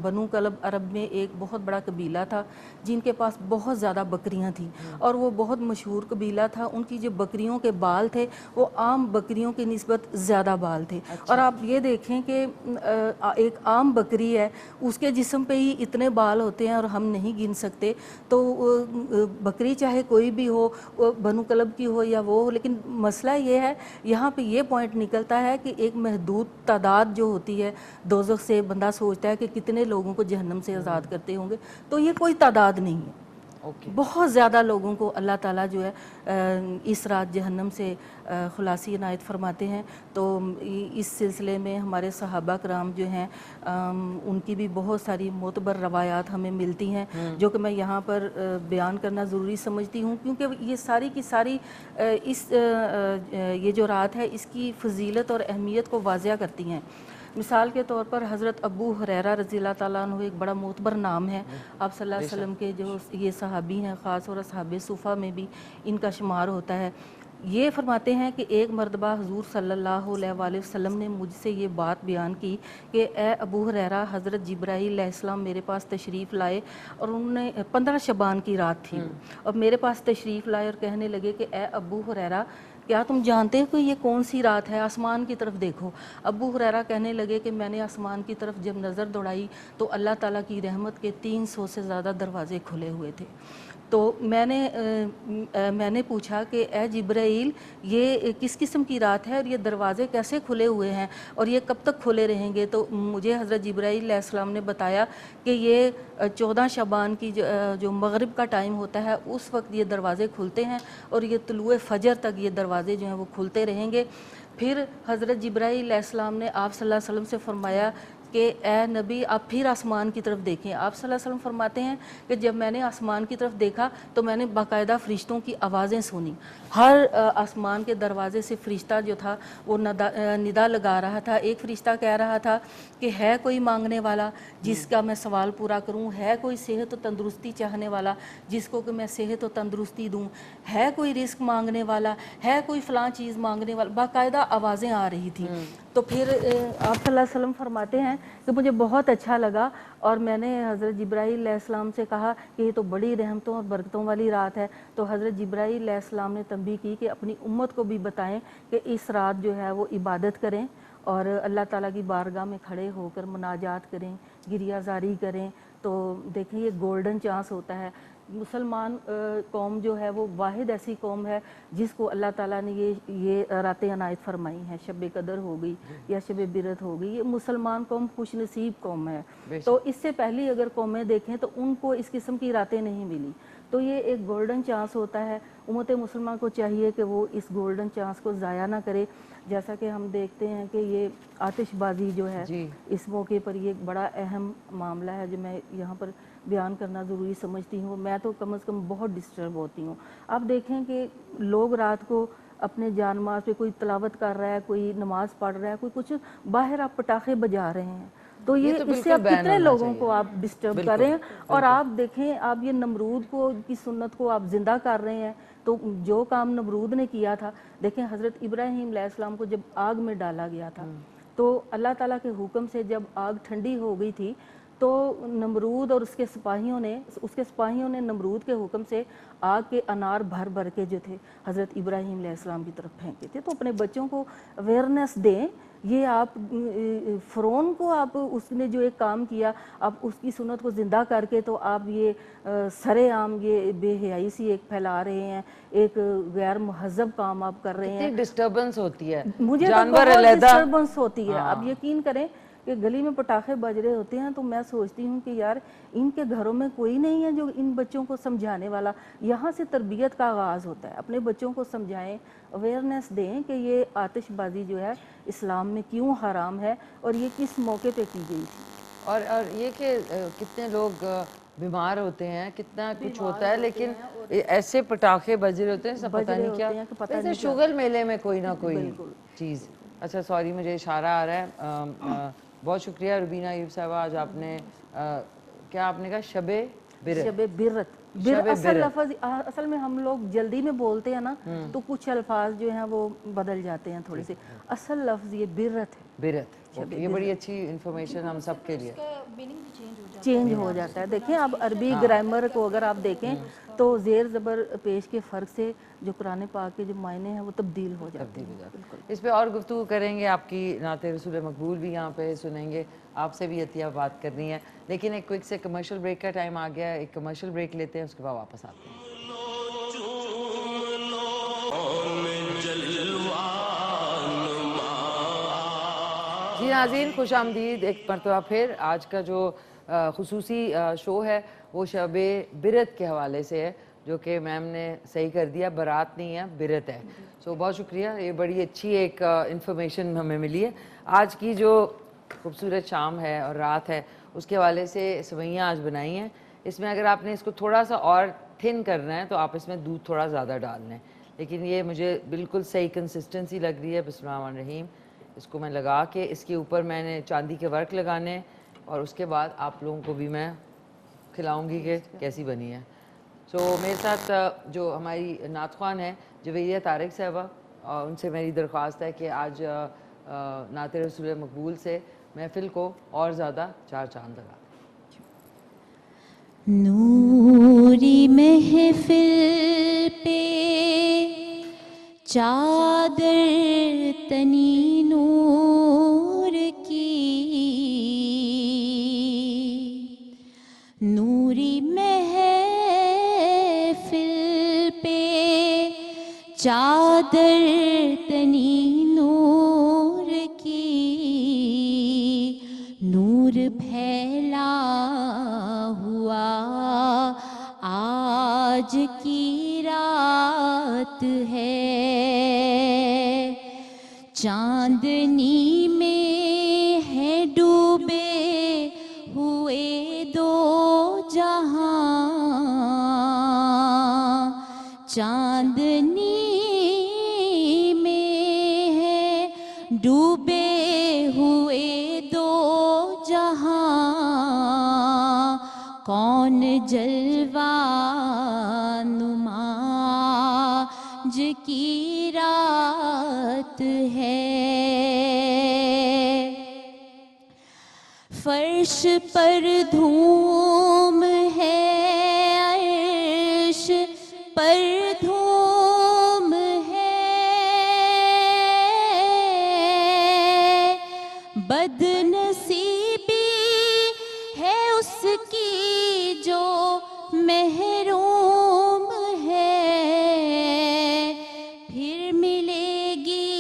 बनु कल्ब अरब में एक बहुत बड़ा कबीला था जिनके पास बहुत ज़्यादा बकरियाँ थीं, और वो बहुत मशहूर कबीला था। उनकी जो बकरियों के बाल थे वो आम बकरियों की निस्बत ज़्यादा बाल थे। और आप ये देखें कि एक आम बकरी है, उसके जिस्म पे ही इतने बाल होते हैं और हम नहीं गिन सकते। तो बकरी चाहे कोई भी हो, बनु कल्ब की हो या वो हो, लेकिन मसला ये है, यहाँ पे ये पॉइंट निकलता है कि एक महदूद तादाद जो होती है दोज़ख से, बंदा सोचता है कि कितने लोगों को जहन्नम से आज़ाद करते होंगे, तो ये कोई तादाद नहीं है। बहुत ज़्यादा लोगों को अल्लाह ताला जो है इस रात जहन्नम से खुलासी इनायत फरमाते हैं। तो इस सिलसिले में हमारे सहाबा कराम जो हैं उनकी भी बहुत सारी मोतबर रवायात हमें मिलती हैं, जो कि मैं यहाँ पर बयान करना ज़रूरी समझती हूँ, क्योंकि ये सारी की सारी ये जो रात है इसकी फजीलत और अहमियत को वाज़िया करती हैं। मिसाल के तौर पर हज़रत अबू हुरैरा रज़ियल्लाहु ताला अन्हु एक बड़ा मोतबर नाम है। आप सल्लल्लाहु अलैहि वसल्लम के जो ये सहाबी हैं, ख़ास और असहाबे सुफ़ा में भी इनका शुमार होता है। ये फरमाते हैं कि एक मरतबा हुज़ूर सल्लल्लाहु अलैहि वसल्लम ने मुझसे ये बात बयान की कि ए अबू हुरैरा, हज़रत जिब्राईल अलैहिस्सलाम मेरे पास तशरीफ़ लाए और उन्होंने 15 शबान की रात थी और मेरे पास तशरीफ़ लाए और कहने लगे कि ए अबू हुरैरा, क्या तुम जानते हो कि ये कौन सी रात है, आसमान की तरफ देखो। अबू हुरैरा कहने लगे कि मैंने आसमान की तरफ जब नज़र दौड़ाई तो अल्लाह ताला की रहमत के 300 से ज़्यादा दरवाज़े खुले हुए थे। तो मैंने पूछा कि ए जिब्राईल, ये किस किस्म की रात है और ये दरवाज़े कैसे खुले हुए हैं और ये कब तक खुले रहेंगे। तो मुझे हज़रत जिब्राईल अलैहिस्सलाम ने बताया कि ये 14 शबान की जो मगरिब का टाइम होता है उस वक्त ये दरवाज़े खुलते हैं और ये तुलुए फजर तक ये दरवाज़े जो हैं वो खुलते रहेंगे। फिर हज़रत जिब्राईल अलैहिस्सलाम ने आप सल्लल्लाहु अलैहि वसल्लम से फरमाया कि ए नबी, आप फिर आसमान की तरफ देखें। आप सल्लल्लाहु अलैहि वसल्लम फरमाते हैं कि जब मैंने आसमान की तरफ देखा तो मैंने बाकायदा फ़रिश्तों की आवाज़ें सुनी। हर आसमान के दरवाज़े से फ़रिश्ता जो था वो निदा लगा रहा था। एक फ़रिश्ता कह रहा था कि है कोई मांगने वाला जिसका मैं सवाल पूरा करूं, है कोई सेहत और तंदुरुस्ती चाहने वाला जिसको कि मैं सेहत और तंदुरुस्ती दूं, है कोई रिस्क मांगने वाला, है कोई फ़लाँ चीज़ मांगने वाला। बाकायदा आवाज़ें आ रही थी। तो फिर आप सल्लल्लाहु अलैहि वसल्लम फरमाते हैं कि मुझे बहुत अच्छा लगा और मैंने हज़रत जिब्राईल अलैहिस्सलाम से कहा कि ये तो बड़ी रहमतों और बरकतों वाली रात है। तो हज़रत जिब्राईल अलैहिस्सलाम ने तंबीह की कि अपनी उम्मत को भी बताएं कि इस रात जो है वो इबादत करें और अल्लाह ताला की बारगाह में खड़े होकर मुनाजात करें, गिरियाजारी करें। तो देखें, ये गोल्डन चांस होता है। मुसलमान कौम जो है वो वाहिद ऐसी कौम है जिसको अल्लाह ताला ने ये रातें अनायत फरमाई हैं। शब कदर हो गई या शब बिरत हो गई, ये मुसलमान कौम खुश नसीब कौम है। तो इससे पहले अगर कौमें देखें तो उनको इस किस्म की रातें नहीं मिली। तो ये एक गोल्डन चांस होता है। उम्मत मुसलमान को चाहिए कि वो इस गोल्डन चांस को ज़ाया ना करे। जैसा कि हम देखते हैं कि ये आतिशबाजी जो है इस मौके पर ये बड़ा अहम मामला है जो मैं यहाँ पर बयान करना ज़रूरी समझती हूँ। मैं तो कम से कम बहुत डिस्टर्ब होती हूँ। आप देखें कि लोग रात को अपने जानमाज़ पे कोई तलावत कर रहा है, कोई नमाज़ पढ़ रहा है, कोई कुछ बाहर आप पटाखे बजा रहे हैं। तो ये इससे आप कितने लोगों को आप डिस्टर्ब कर रहे हैं। और आप देखें, आप ये नमरूद को की सुन्नत को आप जिंदा कर रहे हैं। तो जो काम नमरूद ने किया था, देखें हज़रत इब्राहीम अलैहिस्सलाम को जब आग में डाला गया था तो अल्लाह ताला के हुक्म से जब आग ठंडी हो गई थी तो नमरूद और उसके सिपाहियों ने नमरूद के हुक्म से आग के अनार भर भर के जो थे हज़रत इब्राहीम अलैहिस्सलाम की तरफ फेंके थे। तो अपने बच्चों को अवेयरनेस दें। ये आप फ़िरौन को आप उसने जो एक काम किया, आप उसकी सुन्नत को ज़िंदा करके तो आप ये सरेआम ये बेहयाई सी एक फैला रहे हैं, एक गैर महज़ब काम आप कर रहे हैं। डिस्टर्बेंस होती है, मुझे जानवर डिस्टर्बेंस होती है। आप यकीन करें कि गली में पटाखे बज रहे होते हैं तो मैं सोचती हूँ कि यार इनके घरों में कोई नहीं है जो इन बच्चों को समझाने वाला। यहाँ से तरबियत का आगाज़ होता है। अपने बच्चों को समझाएं, अवेयरनेस दें कि ये आतिशबाजी जो है इस्लाम में क्यों हराम है और ये किस मौके पे की गई थी। और ये कि कितने लोग बीमार होते हैं, कितना कुछ होता है, लेकिन ऐसे पटाखे बज रहे होते हैं, सब पता नहीं क्या। वैसे शुगर मेले में कोई ना कोई चीज़। अच्छा सॉरी, मुझे इशारा आ रहा है। बहुत शुक्रिया रुबीना अयूब साहबा। आज आपने क्या आपने कहा? शबे बिरत। असल में हम लोग जल्दी में बोलते हैं ना तो कुछ अल्फाज जो हैं वो बदल जाते हैं थोड़े से। असल लफ्ज़ ये बिरत है। बिरत, ये बड़ी अच्छी इंफॉर्मेशन हम सब के लिए। चेंज हो जाता है। देखें आप अरबी ग्रामर को अगर आप देखें तो ज़ेर ज़बर पेश के फ़र्क से जो कुरान पाक के जो मायने हैं वो तब्दील हो जाते हैं। इस पे और गुफ्तगू करेंगे। आपकी नाते रसूल मकबूल भी यहाँ पे सुनेंगे, आपसे भी अतिया बात करनी है। लेकिन एक क्विक से कमर्शियल ब्रेक का टाइम आ गया है। एक कमर्शियल ब्रेक लेते हैं, उसके बाद वापस आते हैं। जी नाज़रीन, खुश आमदीद एक मरतबा फिर। आज का जो खुसूसी शो है وہ شب برت کے حوالے سے ہے، جو کہ میم نے صحیح کر دیا، برات نہیں ہے برت ہے. سو بہت شکریہ، یہ بڑی اچھی ایک انفارمیشن ہمیں ملی ہے. آج کی جو خوبصورت شام ہے اور رات ہے اس کے حوالے سے سوئیاں آج بنائی ہیں. اس میں اگر آپ نے اس کو تھوڑا سا اور تھن کرنا ہے تو آپ اس میں دودھ تھوڑا زیادہ ڈالنا ہے، لیکن یہ مجھے بالکل صحیح کنسسٹنسی لگ رہی ہے. بسم اللہ الرحمن الرحیم. اس کو میں لگا کے اس کے اوپر میں نے چاندی کے ورک لگانے ہیں اور اس کے بعد آپ لوگوں کو بھی میں کھلاؤں گی کہ کیسی بنی ہے. سو میرے ساتھ جو ہماری نعت خوان ہیں جویریہ طارق صاحبہ، ان سے میری درخواست ہے کہ آج نعت رسول مقبول سے محفل کو اور زیادہ چار چاند لگا دیں. نوری محفل پہ چادر تنی نور کی، نوری محفل پہ چادر تنی نور کی، نور پھیلا ہوا آج کی رات ہے، چاندنی میں ہے ڈوبے ہوئے دو جہاں، چاندنی میں ہے ڈوبے ہوئے دو جہاں، کون جلوہ نما آج کی رات ہے، فرش پر دھوم ہے، عرش پر دھوم ہے، بد نصیبی ہے اس کی جو محروم ہے، پھر ملے گی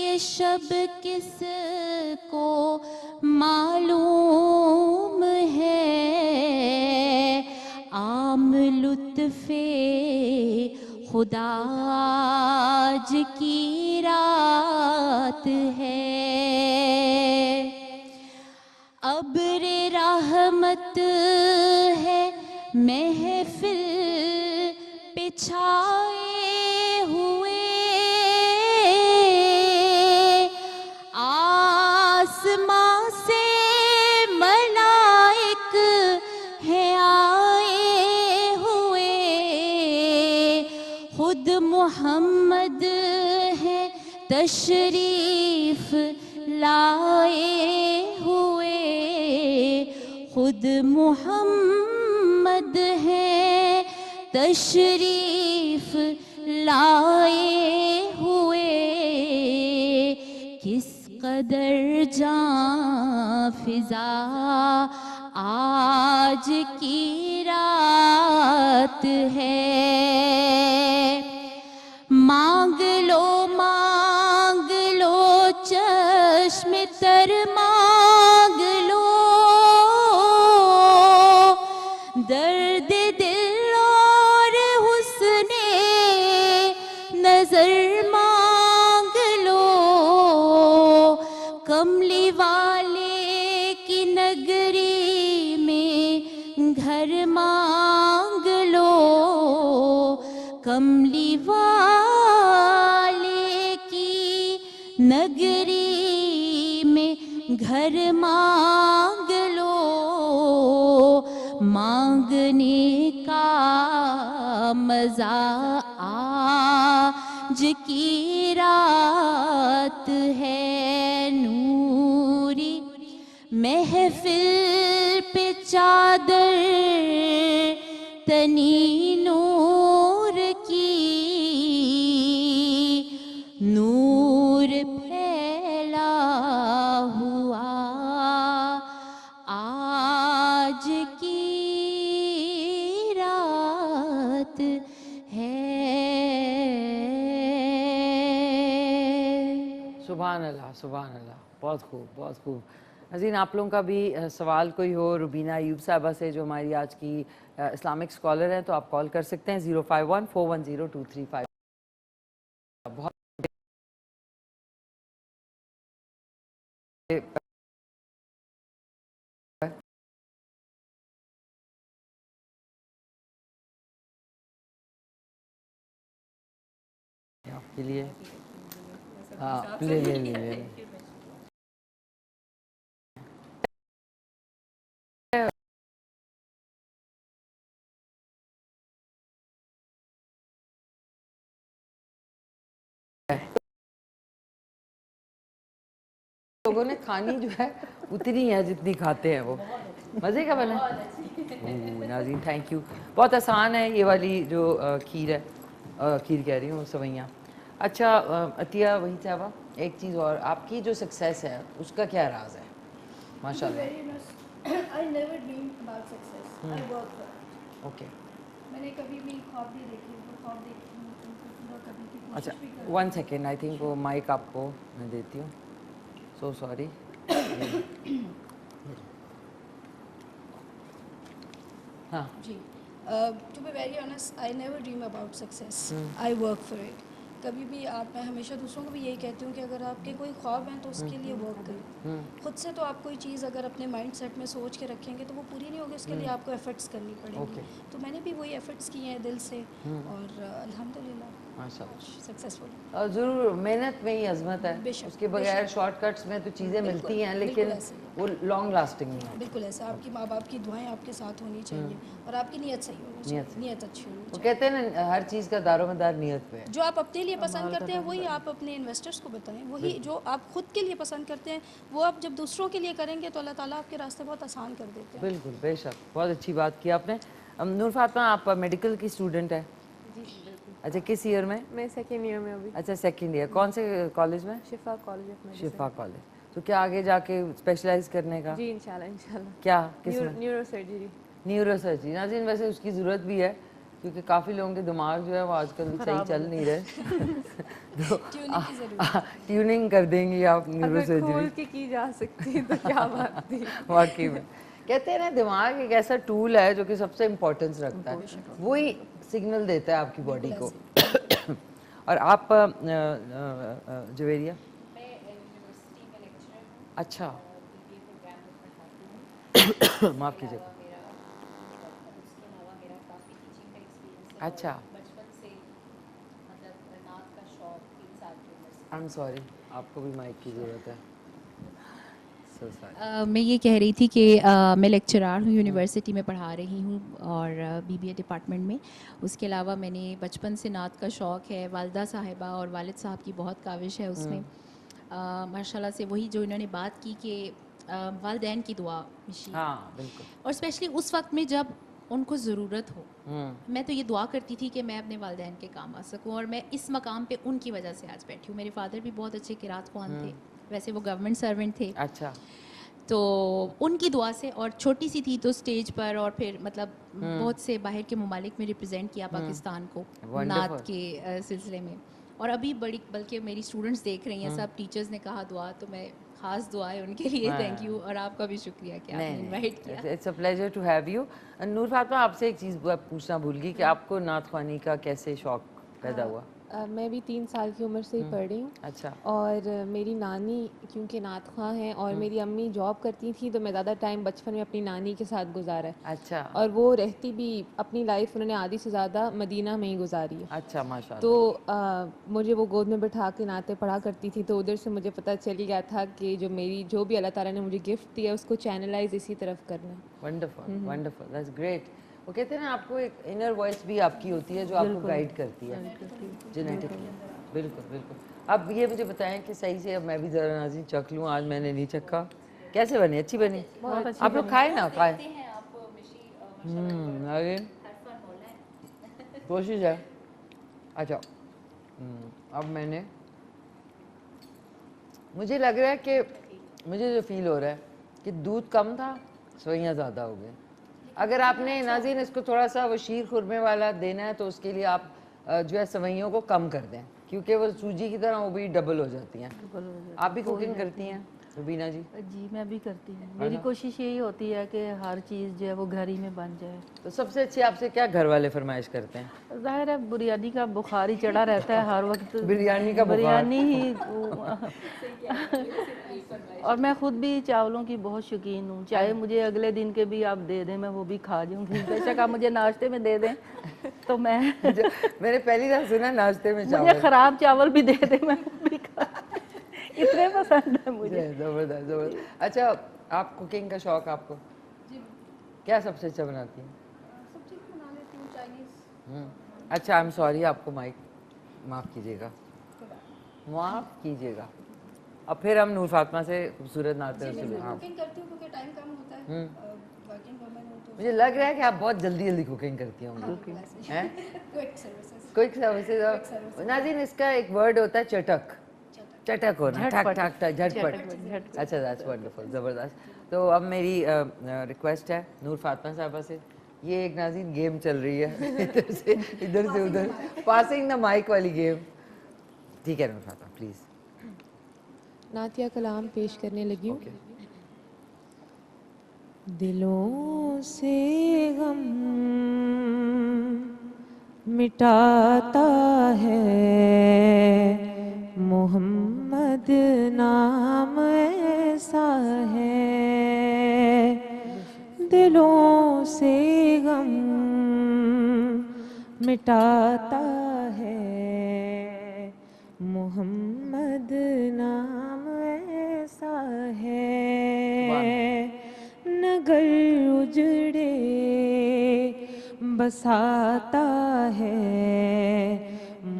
یہ شب کس کو معلوم ہے، عام لطف خدا آج کی رات ہے، ابر رحمت ہے محفل پہ چھائے ہوئے، آسمان سے ملائک ہیں آئے ہوئے، خود محمد ہے تشریف لائے ہوئے، خود محمد ہے تشریف لائے ہوئے، کس قدر جاں فضا آج کی رات ہے، مانگ لو چشم تر مانگ لو، درد دل اور حسن نظر مانگ لو، کملی والے کی نگری میں گھر مانگ لو، کملی والے کی نگری میں گھر مانگ لو، مانگنے کا مزہ آج کی رات ہے، نوری محفل پہ چادر تنی نور کی، نور پھیلا ہوا آج کی رات ہے۔ سبحان اللہ، سبحان اللہ، بہت خوب، بہت خوب. नाज़रीन आप लोगों का भी सवाल कोई हो रुबीना अयूब साहबा से जो हमारी आज की इस्लामिक स्कॉलर हैं तो आप कॉल कर सकते हैं 051-410-235। बहुत आपके लिए हाँ ले लोगों ने खानी जो है उतनी है जितनी खाते हैं वो। मज़े का बना नाज़रीन, थैंक यू। बहुत आसान है ये वाली जो खीर है, खीर कह रही हूँ सवैयाँ। अच्छा अतिया वही साहबा, एक चीज़ और, आपकी जो सक्सेस है उसका क्या राज है? माशाल्लाह। ओके, मैंने कभी भी ख्वाब नहीं देखे, वो ख्वाब देखी पूरा करने की कोशिश अच्छा भी करी। 1 सेकेंड, आई थिंक वो माइक आपको मैं देती हूँ, सो सॉरी। हाँ जी, to be very honest I never dream about success, I work for it. कभी भी मैं हमेशा दूसरों को भी यही कहती हूँ कि अगर आपके कोई ख्वाब हैं तो उसके लिए वर्क करें। खुद से तो आप कोई चीज़ अगर अपने माइंड सेट में सोच के रखेंगे तो वो पूरी नहीं होगी, उसके लिए आपको एफर्ट्स करनी पड़ेंगी। तो मैंने भी वही एफर्ट्स किए हैं दिल से और अल्हम्दुलिल्लाह माशाल्लाह सक्सेसफुल। ज़रूर, मेहनत में ही अज़मत है, उसके बगैर शॉर्टकट्स में तो चीज़ें मिलती हैं लेकिन वो लॉन्ग लास्टिंग नहीं होती। बिल्कुल ऐसा, आपकी माँ बाप की दुआएं आपके साथ होनी चाहिए और आपकी नीयत सही होनी चाहिए, नीयत अच्छी होनी वो चाहिए। कहते हैं ना हर चीज़ का दारोमदार नीयत पे है। जो आप अपने लिए पसंद करते हैं वही आप अपने इन्वेस्टर्स को बताएं, वही जो आप खुद के लिए पसंद करते हैं वो आप जब दूसरों के लिए करेंगे तो अल्लाह ताला आपके रास्ते बहुत आसान कर देते हैं। बिल्कुल बेशक, बहुत अच्छी बात की आपने। नूर फातिमा आप मेडिकल की स्टूडेंट है? जी बिल्कुल। अच्छा किस ईयर में? मैं सेकेंड ईयर में अभी। अच्छा सेकंड ईयर, कौन से कॉलेज में? शिफा college of medicine. Shifa college. तो क्या आगे जाके स्पेशलाइज करने का? जी इंशाल्लाह इंशाल्लाह। क्या किस में? Neuro surgery. Neuro surgery. नाज़रीन वैसे उसकी ज़रूरत भी है क्योंकि काफ़ी लोगों के दिमाग जो है वो आजकल सही चल नहीं रहे। तो ट्यूनिंग कर देंगी आप न्यूरो सर्जरी। खोल के की जा सकती तो क्या बात थी। वाकई में कहते हैं ना दिमाग एक ऐसा टूल है जो कि सबसे इम्पोर्टेंस रखता है, वही सिग्नल देता है आपकी बॉडी को। और आप जवेरिया? अच्छा माफ़ कीजिएगा। अच्छा आई एम सॉरी, आपको भी माइक की ज़रूरत है। मैं ये कह रही थी कि मैं लेक्चरार हूँ, यूनिवर्सिटी में पढ़ा रही हूँ और बीबीए डिपार्टमेंट में। उसके अलावा मैंने बचपन से नात का शौक़ है, वालिदा साहिबा और वालिद साहब की बहुत काविश है उसमें। माशाल्लाह से वही जो इन्होंने बात की कि वालिदैन की दुआ मिशी। हाँ बिल्कुल। और स्पेशली उस वक्त में जब उनको ज़रूरत हो, मैं तो ये दुआ करती थी कि मैं अपने वालिदैन के काम आ सकूं और मैं इस मकाम पे उनकी वजह से आज बैठी हूँ। मेरे फादर भी बहुत अच्छे किरात ख़्वान थे, वैसे वो गवर्नमेंट सर्वेंट थे। अच्छा। तो उनकी दुआ से, और छोटी सी थी तो स्टेज पर और फिर मतलब बहुत से बाहर के ममालिक में रिप्रेजेंट किया पाकिस्तान को नात के सिलसिले में। और अभी बड़ी बल्कि मेरी स्टूडेंट्स देख रही हैं, सब टीचर्स ने कहा दुआ, तो मैं खास दुआ है उनके लिए। Thank you. और आपका भी शुक्रिया कि आपने इनवाइट किया। It's a pleasure to have you. Noor Fatima आपसे एक चीज़ पूछना भूल गई कि आपको नात ख्वानी का कैसे शौक़ पैदा हुआ? मैं भी 3 साल की उम्र से ही पढ़ रही हूँ। अच्छा। और मेरी नानी क्योंकि नात ख्वां हैं और मेरी अम्मी जॉब करती थी तो मैं ज़्यादा टाइम बचपन में अपनी नानी के साथ गुजारा है। अच्छा। और वो रहती भी अपनी लाइफ उन्होंने आधी से ज़्यादा मदीना में ही गुजारी है। अच्छा माशाल्लाह। तो मुझे वो गोद में बैठा के नाते पढ़ा करती थी, तो उधर से मुझे पता चल गया था कि जो भी अल्लाह ताला ने मुझे गिफ्ट दिया उसको चैनलाइज इसी तरफ करना। Wonderful wonderful, that's great. वो कहते हैं ना आपको एक इनर वॉइस भी आपकी होती है जो आपको गाइड करती है जेनेटिकली। बिल्कुल बिल्कुल। अब ये मुझे बताएं कि सही से, अब मैं भी ज़रा नाज़रीन चख लूँ, आज मैंने नहीं चखा। कैसे बनी? अच्छी बनी? आप लोग खाए ना खाए? आगे कोशिश है। अच्छा अब मैंने, मुझे लग रहा है कि मुझे जो फील हो रहा है कि दूध कम था, सवैयाँ ज़्यादा हो गए। अगर आपने नाज़रीन इसको थोड़ा सा वो शीर खुरमे वाला देना है तो उसके लिए आप जो है सवैयों को कम कर दें, क्योंकि वो सूजी की तरह वो भी डबल हो जाती हैं। आप भी कुकिंग करती हैं रुबीना जी? जी मैं भी करती हूँ, मेरी कोशिश यही होती है कि हर चीज़ जो है वो घर ही में बन जाए। तो सबसे अच्छी आपसे क्या घर वाले फरमाइश करते हैं? ज़ाहिर है बिरयानी का बुखार ही चढ़ा रहता है हर वक्त, बिरयानी का बुखार। बिरयानी ही और मैं खुद भी चावलों की बहुत शौकीन हूँ, चाहे मुझे अगले दिन के भी आप दे दें मैं वो भी खा जाऊँगी, बेशक आप मुझे नाश्ते में दे दें तो मैं मैंने पहली बार सुना नाश्ते में चावल। मुझे ख़राब चावल भी दे दें मैं वो भी खा, इतने पसंद है मुझे। जबरदस्त जबरदस्त। अच्छा, आप कुकिंग का शौक आपको? जी क्या सबसे अच्छा बनाती हैं? सब चीज़ बना लेती हूँ, चाइनीज़। अच्छा, आई एम सॉरी, आपको माइक माफ़ कीजिएगा, माफ़ कीजिएगा। अब फिर हम नूर फातिमा से खूबसूरत नाते हैं। हाँ, कुकिंग करती हूँ क्योंकि टाइम कम होता है, वर्किंग वुमन हूँ तो मुझे लग रहा है कि आप बहुत जल्दी जल्दी कुकिंग करती होंगी। हैं? Quick services. Quick services. नाज़रीन, इसका एक वर्ड होता है चटक, चटक होना, ठक ठक ठक, झटपट। अच्छा, दैट्स वंडरफुल, ज़बरदस्त। तो अब मेरी रिक्वेस्ट है नूर फातिमा साहबा से, ये एक नाज़रीन गेम चल रही है इधर से उधर, पासिंग द माइक वाली गेम, ठीक है नूर फातिमा प्लीज़। नातिया कलाम पेश करने लगी हूँ। दिलों से गम मिटाता है मोहम्मद नाम ऐसा है, दिलों से गम मिटाता है मोहम्मद नाम ऐसा है, नगर उजड़े बसाता है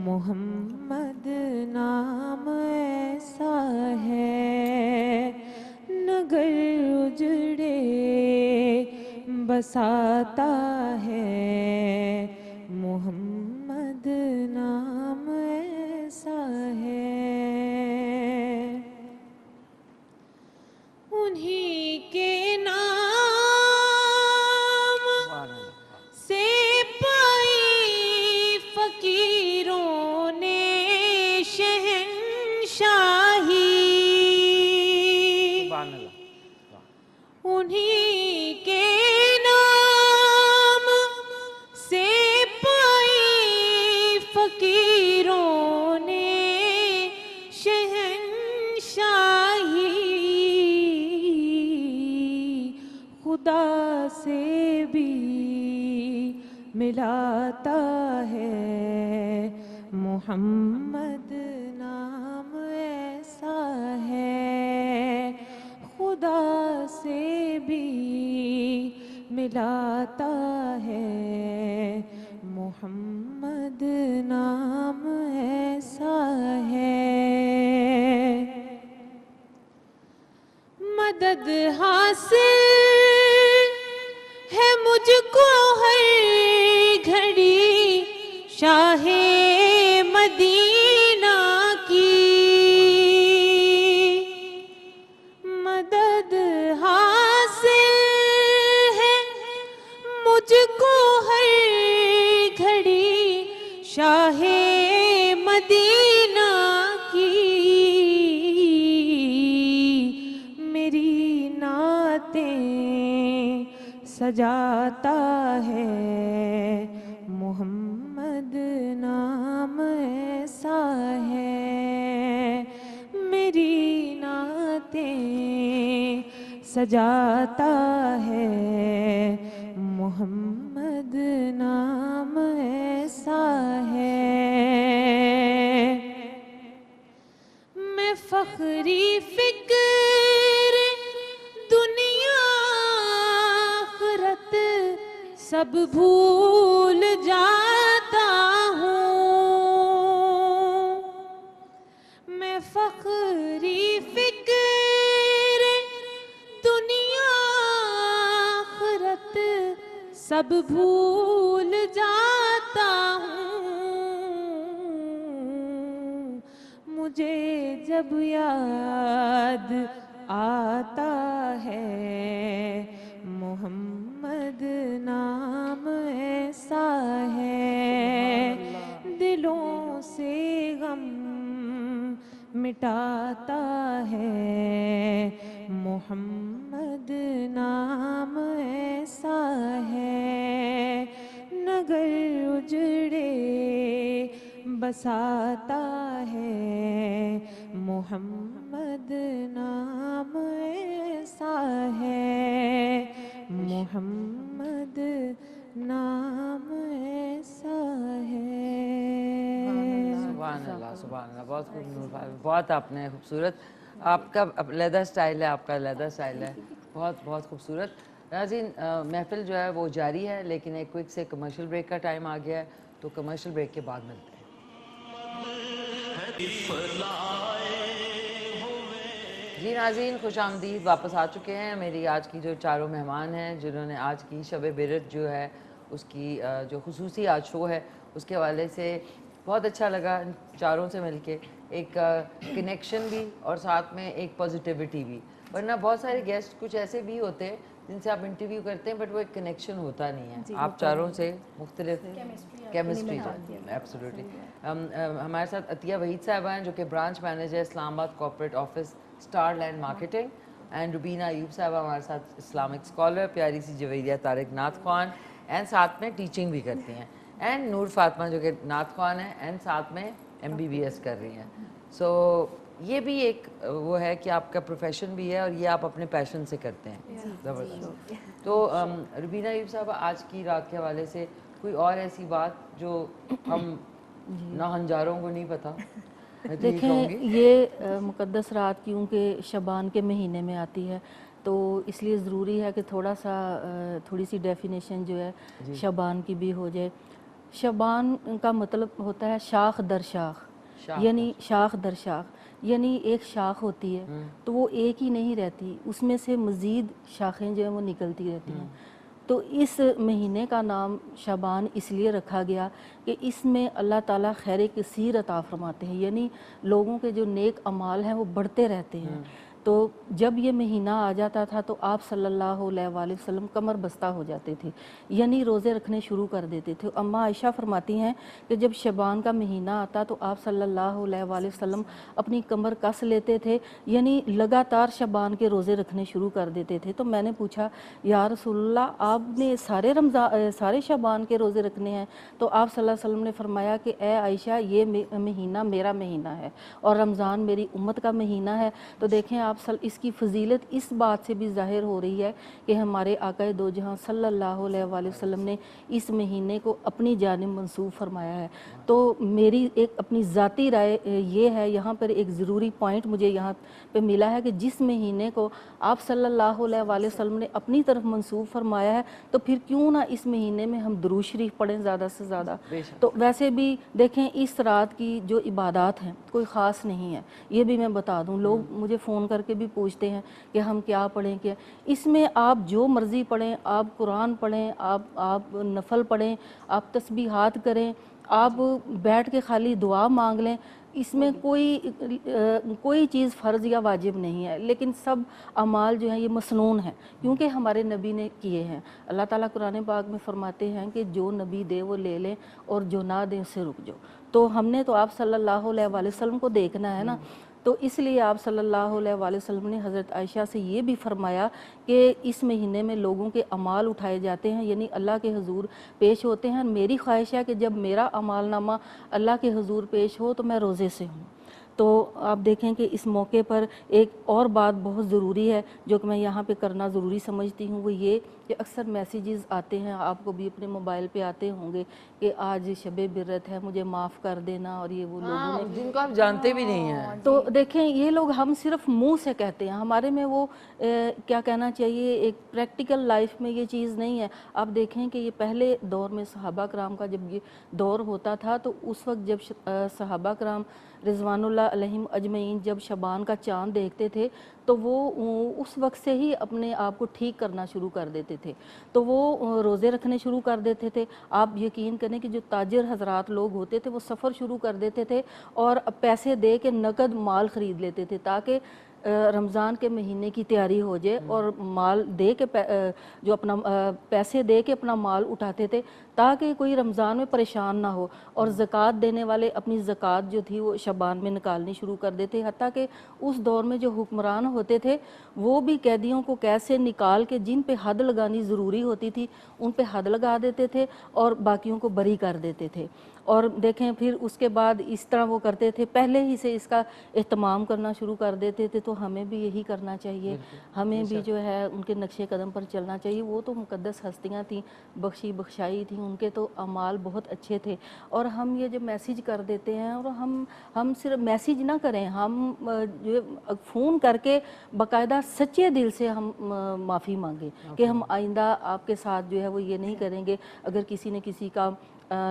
मोहम्मद नाम ऐसा है, नगर उजड़े बसाता है मोहम्मद नाम ऐसा है, उन्हीं के नाम से पाई फकीरों ने शहंशाही, उन्हीं के नाम से पाई फकीरों ने खुदा से भी मिलाता है मोहम्मद नाम ऐसा है, खुदा से भी मिलाता है मोहम्मद नाम ऐसा है, मदद हासिल है मुझको हर घड़ी शाहे मदीना की, मदद हासिल है मुझको हर घड़ी शाहे मदीना की, मेरी नातें सजाता है मोहम्मद नाम ऐसा है, मेरी नातें सजाता है मोहम्मद नाम ऐसा है, मैं फखरी फिक्र दुनिया आखिरत सब भूल जाता हूँ, मैं फखरी फिक्र दुनिया आखिरत सब भूल जाता हूँ, मुझे जब याद आता है मोहम्मद नाम ऐसा है, दिलों से गम مٹاتا ہے، محمد نام ایسا ہے، نگر اجڑے بساتا ہے، محمد نام ایسا ہے، محمد نام ایسا ہے۔ سبحان اللہ، سبحان اللہ، بہت خوب نور بھائی، بہت آپ نے خوبصورت، آپ کا علیحدہ اسٹائل ہے، آپ کا علیحدہ اسٹائل ہے، بہت بہت خوبصورت۔ ناظرین، محفل جو ہے وہ جاری ہے، لیکن ایک کوئک سے کمرشل بریک کا ٹائم آ گیا ہے، تو کمرشل بریک کے بعد ملتے ہیں۔ جی ناظرین، خوش آمدید، واپس آ چکے ہیں۔ میری آج کی جو چاروں مہمان ہیں جنہوں نے آج کی شب برت جو ہے اس کی جو خصوصی آج شو ہے اس کے حوالے سے بہت اچھا لگا ان چاروں سے مل کے، ایک کنیکشن بھی اور ساتھ میں ایک پازیٹیوٹی بھی، ورنہ بہت سارے گیسٹ کچھ ایسے بھی ہوتے ہیں جن سے آپ انٹرویو کرتے ہیں بٹ وہ ایک کنیکشن ہوتا نہیں ہے۔ آپ چاروں سے مختلف کیمسٹری، ایبسلیوٹلی۔ ہمارے ساتھ عطیہ وحید صاحبہ ہیں جو کہ branch manager Islamabad corporate office Star Land marketing, and Rubina Ayub صاحبہ ہمارے ساتھ اسلامک اسکالر، پیاری سی جویریہ طارق نعت خوان، اینڈ ساتھ میں ٹیچنگ بھی کرتی ہیں، اینڈ نور فاطمہ جو کہ نعت خوان ہیں اینڈ ساتھ میں MBBS کر رہی ہیں۔ سو یہ بھی ایک وہ ہے کہ آپ کا پروفیشن بھی ہے اور یہ آپ اپنے پیشن سے کرتے ہیں، زبردست۔ تو روبینہ ایوب صاحبہ، آج کی رات کے حوالے سے کوئی اور ایسی بات جو ہم نہ ہنجاروں کو نہیں پتہ؟ دیکھیں، یہ مقدس رات کیونکہ شعبان کے مہینے میں آتی ہے تو اس لیے ضروری ہے کہ تھوڑی سی ڈیفینیشن جو ہے شعبان کی بھی ہو جائے۔ شعبان کا مطلب ہوتا ہے شاخ در شاخ، یعنی شاخ در شاخ، یعنی ایک شاخ ہوتی ہے تو وہ ایک ہی نہیں رہتی، اس میں سے مزید شاخیں جو ہیں وہ نکلتی رہتی ہیں۔ تو اس مہینے کا نام شعبان اس لیے رکھا گیا کہ اس میں اللہ تعالیٰ خیر کثیر عطا فرماتے ہیں، یعنی لوگوں کے جو نیک اعمال ہیں وہ بڑھتے رہتے ہیں۔ تو جب یہ مہینہ آ جاتا تھا تو آپ صلی اللہ علیہ وآلہ وسلم کمر بستہ ہو جاتے تھے، یعنی روزے رکھنے شروع کر دیتے تھے۔ اماں عائشہ فرماتی ہیں کہ جب شعبان کا مہینہ آتا تو آپ صلی اللہ علیہ وآلہ وسلم اپنی کمر کس لیتے تھے، یعنی لگاتار شعبان کے روزے رکھنے شروع کر دیتے تھے۔ تو میں نے پوچھا یا رسول اللہ، آپ نے سارے شعبان کے روزے رکھنے ہیں؟ تو آپ صلی اللہ علیہ وسلم نے فرمایا کہ اے عائشہ، یہ مہینہ میرا مہینہ ہے اور رمضان میری امت کا مہینہ ہے۔ تو دیکھیں آپ اس کی فضیلت اس بات سے بھی ظاہر ہو رہی ہے کہ ہمارے آقا دو جہاں صلی اللہ علیہ وآلہ وسلم نے اس مہینے کو اپنی جانب منسوب فرمایا ہے۔ تو میری ایک اپنی ذاتی رائے یہ ہے، یہاں پر ایک ضروری پوائنٹ مجھے یہاں پہ ملا ہے کہ جس مہینے کو آپ صلی اللہ علیہ وآلہ وسلم نے اپنی طرف منسوب فرمایا ہے تو پھر کیوں نہ اس مہینے میں ہم درود شریف پڑھیں زیادہ سے زیادہ۔ تو ویسے بھی دیکھیں اس رات کی جو عبادات ہیں کوئی خاص نہیں ہے، یہ بھی میں بتا دوں، لوگ مجھے فون کر کے بھی پوچھتے ہیں کہ ہم کیا پڑھیں، کیا اس میں آپ جو مرضی پڑھیں، آپ قرآن پڑھیں، آپ نفل پڑھیں، آپ تسبیحات کریں، آپ بیٹھ کے خالی دعا مانگ لیں، اس میں کوئی چیز فرض یا واجب نہیں ہے، لیکن سب اعمال جو ہیں یہ مسنون ہیں کیونکہ ہمارے نبی نے کیے ہیں۔ اللہ تعالیٰ قرآن پاک میں فرماتے ہیں کہ جو نبی دے وہ لے لیں اور جو نہ دے اسے رک جاؤ۔ تو ہم نے تو آپ صلی اللہ علیہ وآلہ وسلم کو دیکھنا ہے نا، تو اس لیے آپ صلی اللہ علیہ وآلہ وسلم نے حضرت عائشہ سے یہ بھی فرمایا کہ اس مہینے میں لوگوں کے اعمال اٹھائے جاتے ہیں، یعنی اللہ کے حضور پیش ہوتے ہیں۔ میری خواہش ہے کہ جب میرا اعمال نامہ اللہ کے حضور پیش ہو تو میں روزے سے ہوں۔ تو آپ دیکھیں کہ اس موقع پر ایک اور بات بہت ضروری ہے جو کہ میں یہاں پہ کرنا ضروری سمجھتی ہوں، وہ یہ کہ اکثر میسیجز آتے ہیں، آپ کو بھی اپنے موبائل پہ آتے ہوں گے کہ آج شب برت ہے، مجھے معاف کر دینا، اور یہ وہ لوگوں نے جن کو آپ جانتے بھی نہیں ہیں۔ تو دیکھیں یہ لوگ ہم صرف منہ سے کہتے ہیں، ہمارے میں وہ کیا کہنا چاہیے، ایک پریکٹیکل لائف میں یہ چیز نہیں ہے۔ آپ دیکھیں کہ یہ پہلے دور میں صحابہ کرام کا جب یہ دور ہوتا تھا تو اس وقت جب صحابہ کرام رضوان اللہ علیہم اجمعین جب شعبان کا چاند دیکھتے تھے تو وہ اس وقت سے ہی اپنے آپ کو ٹھیک کرنا شروع کر دیتے تھے، تو وہ روزے رکھنے شروع کر دیتے تھے۔ آپ یقین کریں کہ جو تاجر حضرات لوگ ہوتے تھے وہ سفر شروع کر دیتے تھے اور پیسے دے کے نقد مال خرید لیتے تھے تاکہ رمضان کے مہینے کی تیاری ہو جائے اور مال دے کے جو اپنا پیسے دے کے اپنا مال اٹھاتے تھے تاکہ کوئی رمضان میں پریشان نہ ہو، اور زکوٰۃ دینے والے اپنی زکوٰۃ جو تھی وہ شعبان میں نکالنی شروع کر دیتے، حتیٰ کہ اس دور میں جو حکمران ہوتے تھے وہ بھی قیدیوں کو کیسے نکال کے جن پہ حد لگانی ضروری ہوتی تھی ان پہ حد لگا دیتے تھے اور باقیوں کو بری کر دیتے تھے۔ اور دیکھیں پھر اس کے بعد اس طرح وہ کرتے تھے، پہلے ہی سے اس کا اہتمام کرنا شروع کر دیتے تھے، تو ہمیں بھی یہی کرنا چاہیے، ہمیں بھی جو ہے ان کے نقش قدم پر چلنا چاہیے۔ وہ تو مقدس ہستیاں تھیں، بخشی بخشائی تھیں، ان کے تو اعمال بہت اچھے تھے، اور ہم یہ جو میسیج کر دیتے ہیں، اور ہم صرف میسیج نہ کریں، ہم جو فون کر کے باقاعدہ سچے دل سے ہم معافی مانگیں کہ ہم آئندہ آپ کے ساتھ جو ہے وہ یہ نہیں کریں گے۔ اگر کسی نے کسی کا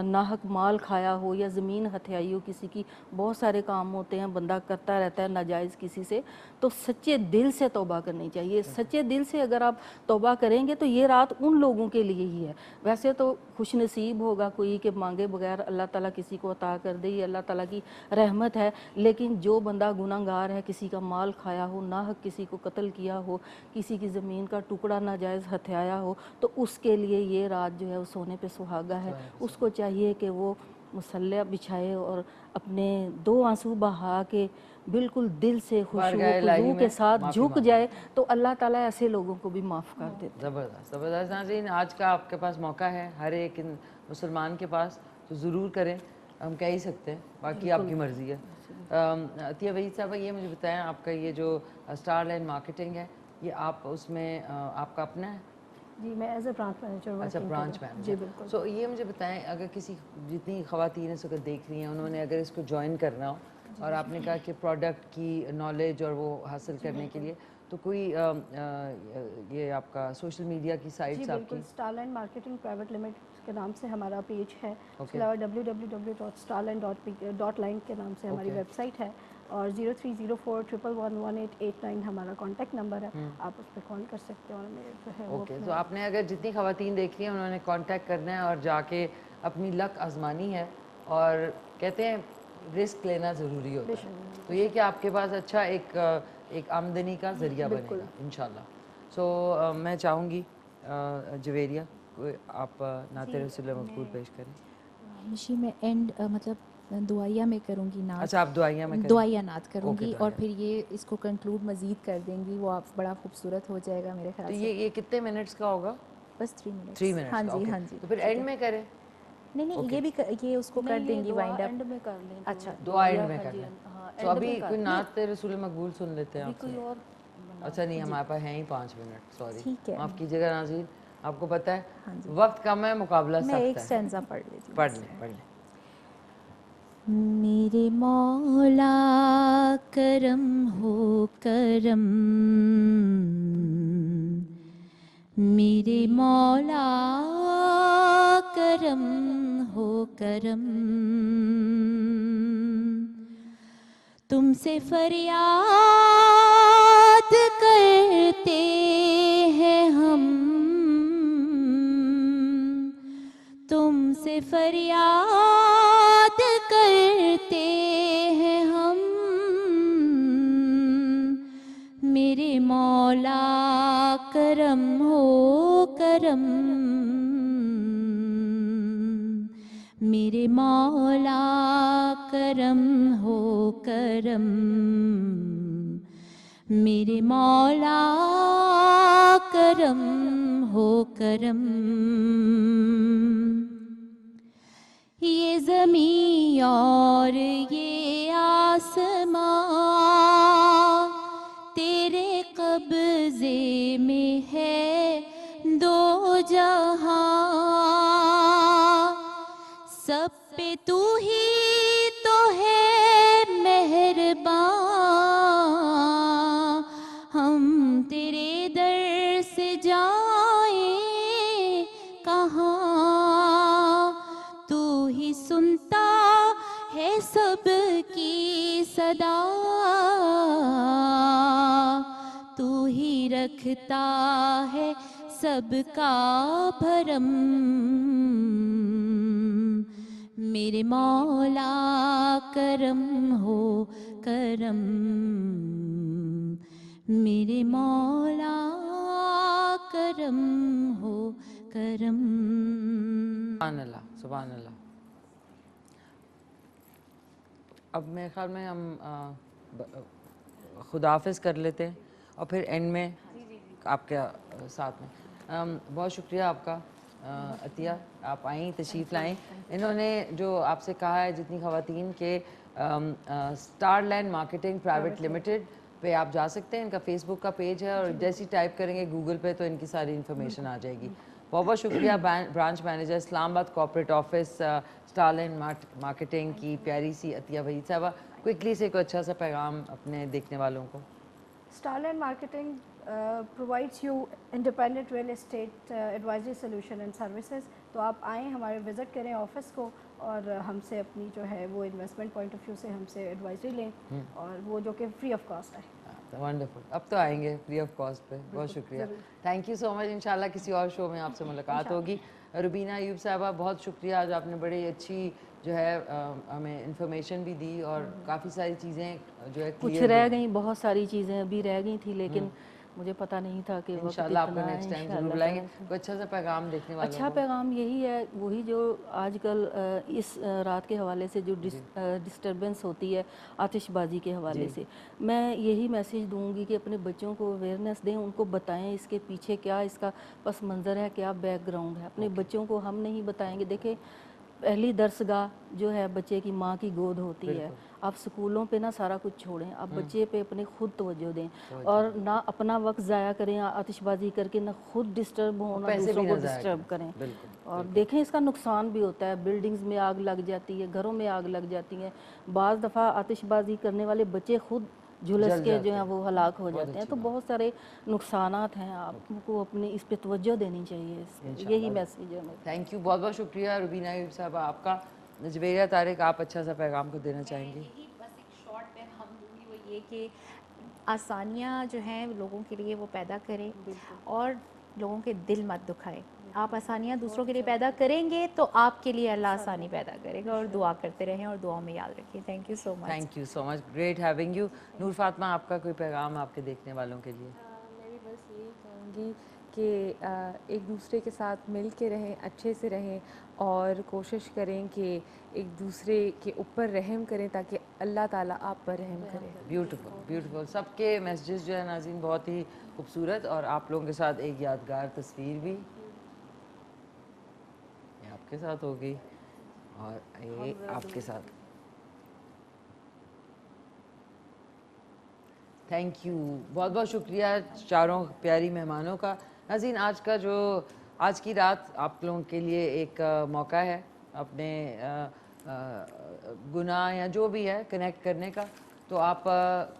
ناحق مال کھایا ہو یا زمین ہتھیائی ہو، کسی کی بہت سارے کام ہوتے ہیں بندہ کرتا رہتا ہے ناجائز کسی سے، تو سچے دل سے توبہ کرنی چاہیے۔ سچے دل سے اگر آپ توبہ کریں گے تو یہ رات ان لوگوں کے لیے ہی ہے۔ ویسے تو خوش نصیب ہوگا کوئی کہ مانگے بغیر اللہ تعالیٰ کسی کو عطا کر دے، یہ اللہ تعالیٰ کی رحمت ہے، لیکن جو بندہ گناہ گار ہے، کسی کا مال کھایا ہو، ناحق کسی کو قتل کیا ہو، کسی کی زمین کا ٹکڑا ناجائز ہتھیایا ہو، تو اس کے لیے یہ رات جو ہے وہ سونے پہ سہاگا ہے۔ اس کو چاہیے کہ وہ مصلی بچھائے اور اپنے 2 آنسو بہا کے بالکل دل سے خشوع و خضوع کے ساتھ جھک جائے تو اللہ تعالیٰ ایسے لوگوں کو بھی معاف کر دیتے۔ زبردست زبردست۔ ناظرین، آج کا آپ کے پاس موقع ہے، ہر ایک مسلمان کے پاس، تو ضرور کریں، ہم کہہ ہی سکتے ہیں، باقی آپ کی مرضی ہے۔ عطیہ وحید صاحبہ، یہ مجھے بتائیں، آپ کا یہ جو اسٹار لائن مارکیٹنگ ہے، یہ آپ اس میں آپ کا اپنا ہے؟ جی، میں ایز اے برانچ مینیجر۔ اچھا، برانچ مینیجر۔ جی بالکل۔ سو یہ مجھے بتائیں، اگر کسی جتنی خواتین اس وقت دیکھ رہی ہیں، انہوں نے اگر اس کو جوائن کرنا ہو، اور آپ نے کہا کہ پروڈکٹ کی نالج اور وہ حاصل کرنے کے لیے، تو کوئی یہ آپ کا سوشل میڈیا کی سائٹس آپ کی؟ بالکل، star line marketing private limited کے نام سے ہمارا پیج ہے، اس کے علاوہ www.starline.line کے نام سے ہماری ویب سائٹ ہے، اور 0304111889 ہمارا کانٹیکٹ نمبر ہے، آپ اس پہ کال کر سکتے ہیں۔ اور میرے جو ہے اوکے، تو آپ نے اگر جتنی خواتین دیکھ رہی ہیں انہوں نے کانٹیکٹ کرنا ہے اور جا کے اپنی لک آزمانی ہے، اور کہتے ہیں رسک لینا ضروری ہوتا ہے، تو یہ کہ آپ کے پاس اچھا ایک آمدنی کا ذریعہ بنے گا انشاءاللہ۔ سو میں چاہوں گی جویریہ، آپ نعت رسول اللہ مقبول پیش کریں۔ مشی میں اینڈ مطلب دعائیہ میں کروں گی نعت۔ اچھا، آپ دعائیہ میں کریں؟ دعائیہ نعت کروں گی، اور پھر یہ اس کو کنکلوڈ مزید کر دیں گی، وہ آپ بڑا خوبصورت ہو جائے گا میرے خیال سے۔ یہ کتنے منٹس کا ہوگا؟ بس 3 منٹس۔ 3 منٹس؟ ہاں جی ہاں جی۔ تو پھر اینڈ میں کریں؟ نہیں، یہ بھی یہ اس کو کر دیں گی وائنڈ اپ۔ اینڈ میں کر لیں۔ اچھا، دعا اینڈ میں کر لیں۔ تو ابھی کوئی نعت رسول مقبول سن لیتے ہیں آپ سے؟ کوئی اور؟ اچھا نہیں، ہمارے پاس ہیں ہی 5 منٹ، سوری، ٹھیک ہے، معاف کیجیے گا ناظرین، آپ کو پتہ ہے وقت کم ہے، مقابلہ سخت ہے۔ میں ایک سٹینزا پڑھ لیتی ہوں۔ پڑھ لیں۔ میرے مولا کرم ہو کرم، میرے مولا کرم ہو کرم، تم سے فریاد کرتے ہیں ہم، تم سے فریاد کرتے ہیں ہم، میرے مولا کرم ہو کرم، میرے مولا کرم ہو کرم، میرے مولا کرم ہو کرم، یہ زمین اور یہ آسمان تیرے قبضے میں ہے، 2 جہاں سب پہ تو ہی تو ہے مہرباں، ہم تیرے در سے جائیں کہاں، تو ہی سنتا ہے سب کی صدا، تو ہی رکھتا ہے سب کا بھرم، میرے مولا کرم ہو کرم میرے مولا کرم ہو کرم. سبحان اللہ سبحان اللہ. اب میرے خیال میں ہم خداحافظ کر لیتے ہیں اور پھر اینڈ میں آپ کے ساتھ میں. بہت شکریہ آپ کا عطیہ, آپ آئیں, تشریف لائیں. انہوں نے جو آپ سے کہا ہے جتنی خواتین کے Star Land marketing private limited پہ آپ جا سکتے ہیں, ان کا فیس بک کا پیج ہے, اور جیسی ٹائپ کریں گے گوگل پہ تو ان کی ساری انفارمیشن آ جائے گی. بہت بہت شکریہ branch manager Islamabad corporate office Star Land marketing کی پیاری سی عطیہ وحید صاحبہ. کوئکلی سے کوئی اچھا سا پیغام اپنے دیکھنے والوں کو. Starland Marketing provides you independent real estate advisory solution and services. تو آپ آئیں, ہمارے وزٹ کریں آفس کو, اور ہم سے اپنی جو ہے وہ انویسٹمنٹ پوائنٹ آف ویو سے ہم سے ایڈوائزری لیں, اور وہ جو کہ فری آف کاسٹ ہے. ونڈرفل. اب تو آئیں گے فری آف کاسٹ پہ. بہت شکریہ, تھینک یو سو مچ. انشاءاللہ کسی اور شو میں آپ سے ملاقات ہوگی. روبینہ ایوب صاحبہ بہت شکریہ, آج آپ نے بڑی اچھی جو ہے ہمیں انفارمیشن بھی دی, اور کافی ساری چیزیں جو ہے کچھ رہ گئیں, بہت ساری چیزیں ابھی رہ گئی تھی, لیکن مجھے پتہ نہیں تھا کہ انشاءاللہ آپ کو نیکسٹ ٹائم ضرور بلائیں گے. کوئی اچھا سا پیغام دیکھنے والوں کو. اچھا پیغام یہی ہے, وہی جو آج کل اس رات کے حوالے سے جو ڈسٹربنس ہوتی ہے آتش بازی کے حوالے سے, میں یہی میسیج دوں گی کہ اپنے بچوں کو اویئرنیس دیں, ان کو بتائیں اس کے پیچھے کیا اس کا پس منظر ہے, کیا بیک گراؤنڈ ہے. اپنے بچوں کو ہم نہیں بتائیں گے. دیکھیں, پہلی درسگاہ جو ہے بچے کی ماں کی گود ہوتی ہے. آپ سکولوں پہ نہ سارا کچھ چھوڑیں, آپ بچے پہ اپنے خود توجہ دیں, اور نہ اپنا وقت ضائع کریں آتش بازی کر کے, نہ خود ڈسٹرب ہوں, نہ دوسروں کو ڈسٹرب کریں. اور دیکھیں اس کا نقصان بھی ہوتا ہے, بلڈنگز میں آگ لگ جاتی ہے, گھروں میں آگ لگ جاتی ہیں. بعض دفعہ آتش بازی کرنے والے بچے خود جھلس کے جو ہیں وہ ہلاک ہو جاتے ہیں. تو بہت سارے نقصانات ہیں, آپ کو اپنے اس پہ توجہ دینی چاہیے. یہی میسیج ہے. تھینک یو, بہت بہت شکریہ روبینہ ایوب صاحبہ آپ کا. زبیریہ طارق, آپ اچھا سا پیغام کو دینا چاہیں گے. بس ایک شارٹ پیغام دوں گی, وہ یہ کہ آسانیاں جو ہیں لوگوں کے لیے وہ پیدا کریں, اور لوگوں کے دل مت دکھائے. آپ آسانیاں دوسروں کے لیے پیدا کریں گے تو آپ کے لیے اللہ آسانی پیدا کرے گا, اور دعا کرتے رہیں اور دعاؤں میں یاد رکھیں. Thank you so much. Thank you so much, great having you. Noor Fatima, آپ کا کوئی پیغام آپ کے دیکھنے والوں کے لیے. میں بھی بس یہی کہوں گی کہ ایک دوسرے کے ساتھ مل کے رہیں, اچھے سے رہیں, اور کوشش کریں کہ ایک دوسرے کے اوپر رحم کریں تاکہ اللہ تعالیٰ آپ پر رحم کرے. Beautiful beautiful. سب کے میسیجز جو ہے ناظرین بہت ہی خوبصورت, اور آپ لوگوں کے ساتھ ایک یادگار تصویر بھی یہ آپ کے ساتھ ہوگی, اور یہ آپ کے ساتھ. تھینک یو, بہت بہت شکریہ چاروں پیاری مہمانوں کا. ناظرین, آج کی رات آپ لوگوں کے لیے ایک موقع ہے اپنے گناہ یا جو بھی ہے کنیکٹ کرنے کا. تو آپ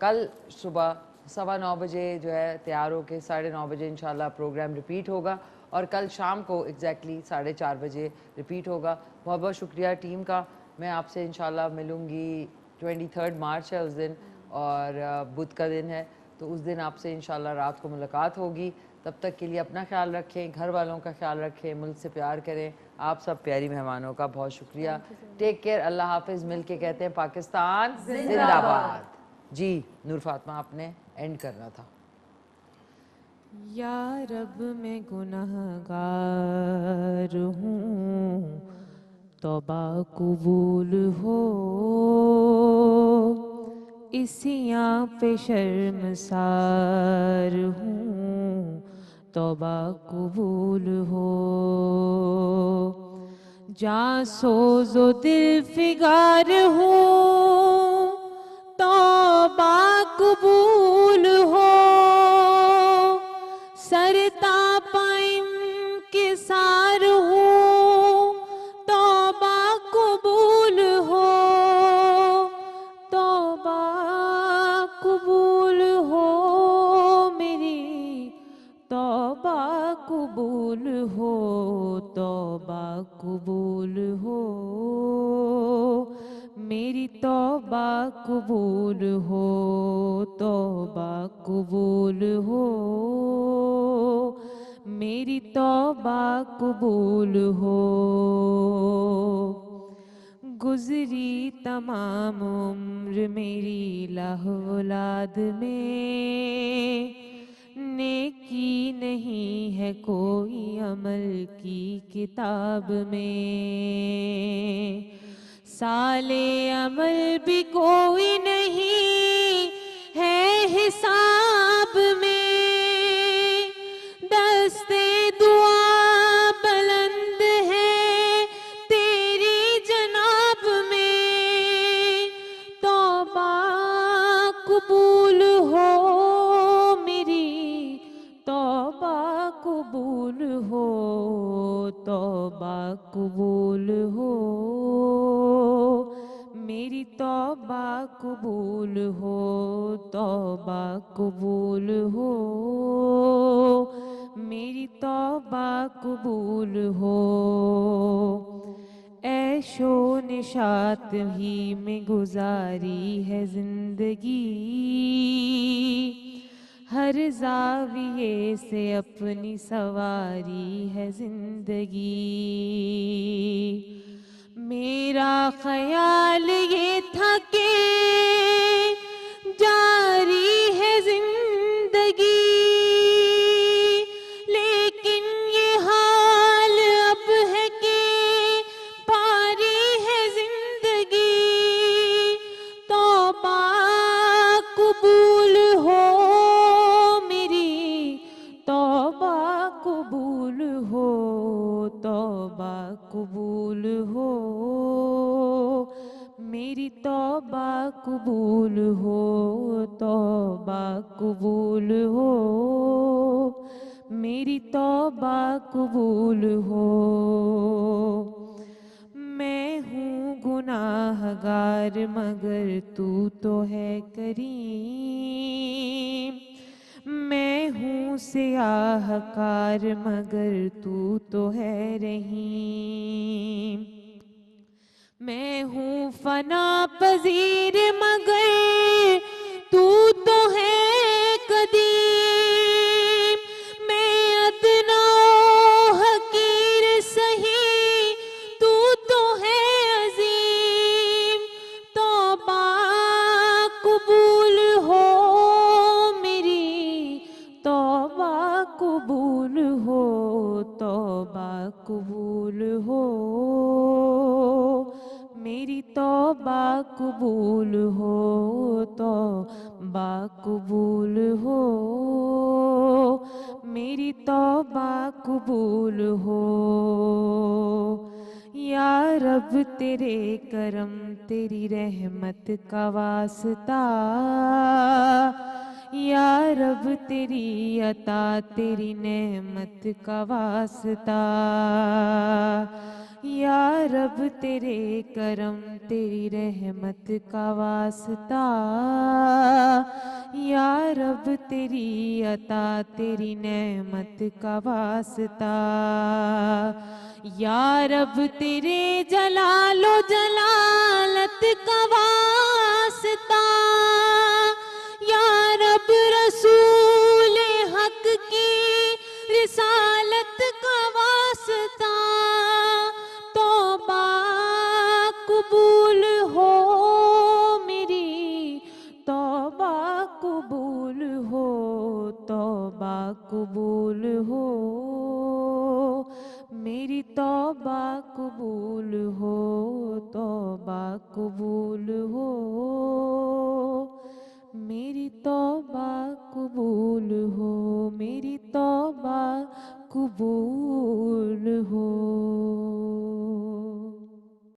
کل صبح 9:15 بجے جو ہے تیار ہو کے 9:30 بجے انشاءاللہ پروگرام ریپیٹ ہوگا, اور کل شام کو ایگزیکٹلی 4:30 بجے ریپیٹ ہوگا. بہت بہت شکریہ ٹیم کا. میں آپ سے انشاءاللہ ملوں گی, 23 مارچ ہے اس دن, اور بدھ کا دن ہے, تو اس دن آپ سے انشاءاللہ رات کو ملاقات ہوگی. تب تک کے لیے اپنا خیال رکھیں, گھر والوں کا خیال رکھیں, ملک سے پیار کریں. آپ سب پیاری مہمانوں کا بہت شکریہ. ٹیک کیئر, اللہ حافظ. مل کے کہتے ہیں پاکستان زندہ باد. جی نور فاطمہ, آپ نے اینڈ کرنا تھا. یا رب میں گناہ گار ہوں, توبہ قبول ہو, اسیاں پہ شرمسار ہوں, توبہ قبول ہو. جاں سوز و دل فگار ہوں, توبہ قبول ہو. سرتا پائم کے سار ہوں, توبہ قبول ہو. توبہ قبول ہو میری, توبہ قبول ہو. توبہ قبول ہو میری, توبہ قبول ہو. توبہ قبول ہو میری, توبہ قبول ہو. گزری تمام عمر میری لہو لاد میں، نیکی نہیں ہے کوئی عمل کی کتاب میں، سال عمل بھی کوئی نہیں ہے حساب میں، دستے دعا بلند ہے تیری جناب میں، توبہ قبول ہو میری، توبہ قبول ہو، توبہ قبول ہو میری، توبہ قبول ہو، توبہ قبول ہو میری، توبہ قبول ہو، عیش و نشاط ہی میں گزاری ہے زندگی، ہر زاویے سے اپنی سواری ہے زندگی، میرا خیال یہ تھا کہ جاری ہے زندگی، لیکن یہ حال اب ہے کہ پاری ہے زندگی، توبہ قبول ہو میری، توبہ قبول ہو، توبہ قبول ہو میری، توبہ قبول ہو، توبہ قبول ہو میری، توبہ قبول ہو، میں ہوں گناہ گار مگر تو ہے کریم، میں ہوں سیاہ کار مگر تو ہے رحیم، میں ہوں فنا پذیر مگر تو ہے قدیم، میں ادنا و حقیر سہی تو ہے عظیم، توبہ قبول ہو میری، توبہ قبول ہو، توبہ قبول ہو میری، توبہ قبول ہو، توبہ قبول ہو میری، توبہ قبول ہو، یا رب تیرے کرم تیری رحمت کا واسطہ، یا رب تیری عطا تیری نعمت کا واسطہ، یا رب تیرے کرم تیری رحمت کا واسطہ، یا رب تیری عطا تیری نعمت کا واسطہ، یا رب تیرے جلال و جلالت کا واسطہ، یا رب رسول حق کی رسالت کا واسطہ، توبہ قبول ہو میری، توبہ قبول ہو، توبہ قبول ہو میری، توبہ قبول ہو، توبہ قبول ہو میری، توبہ قبول ہو میری، توبہ قبول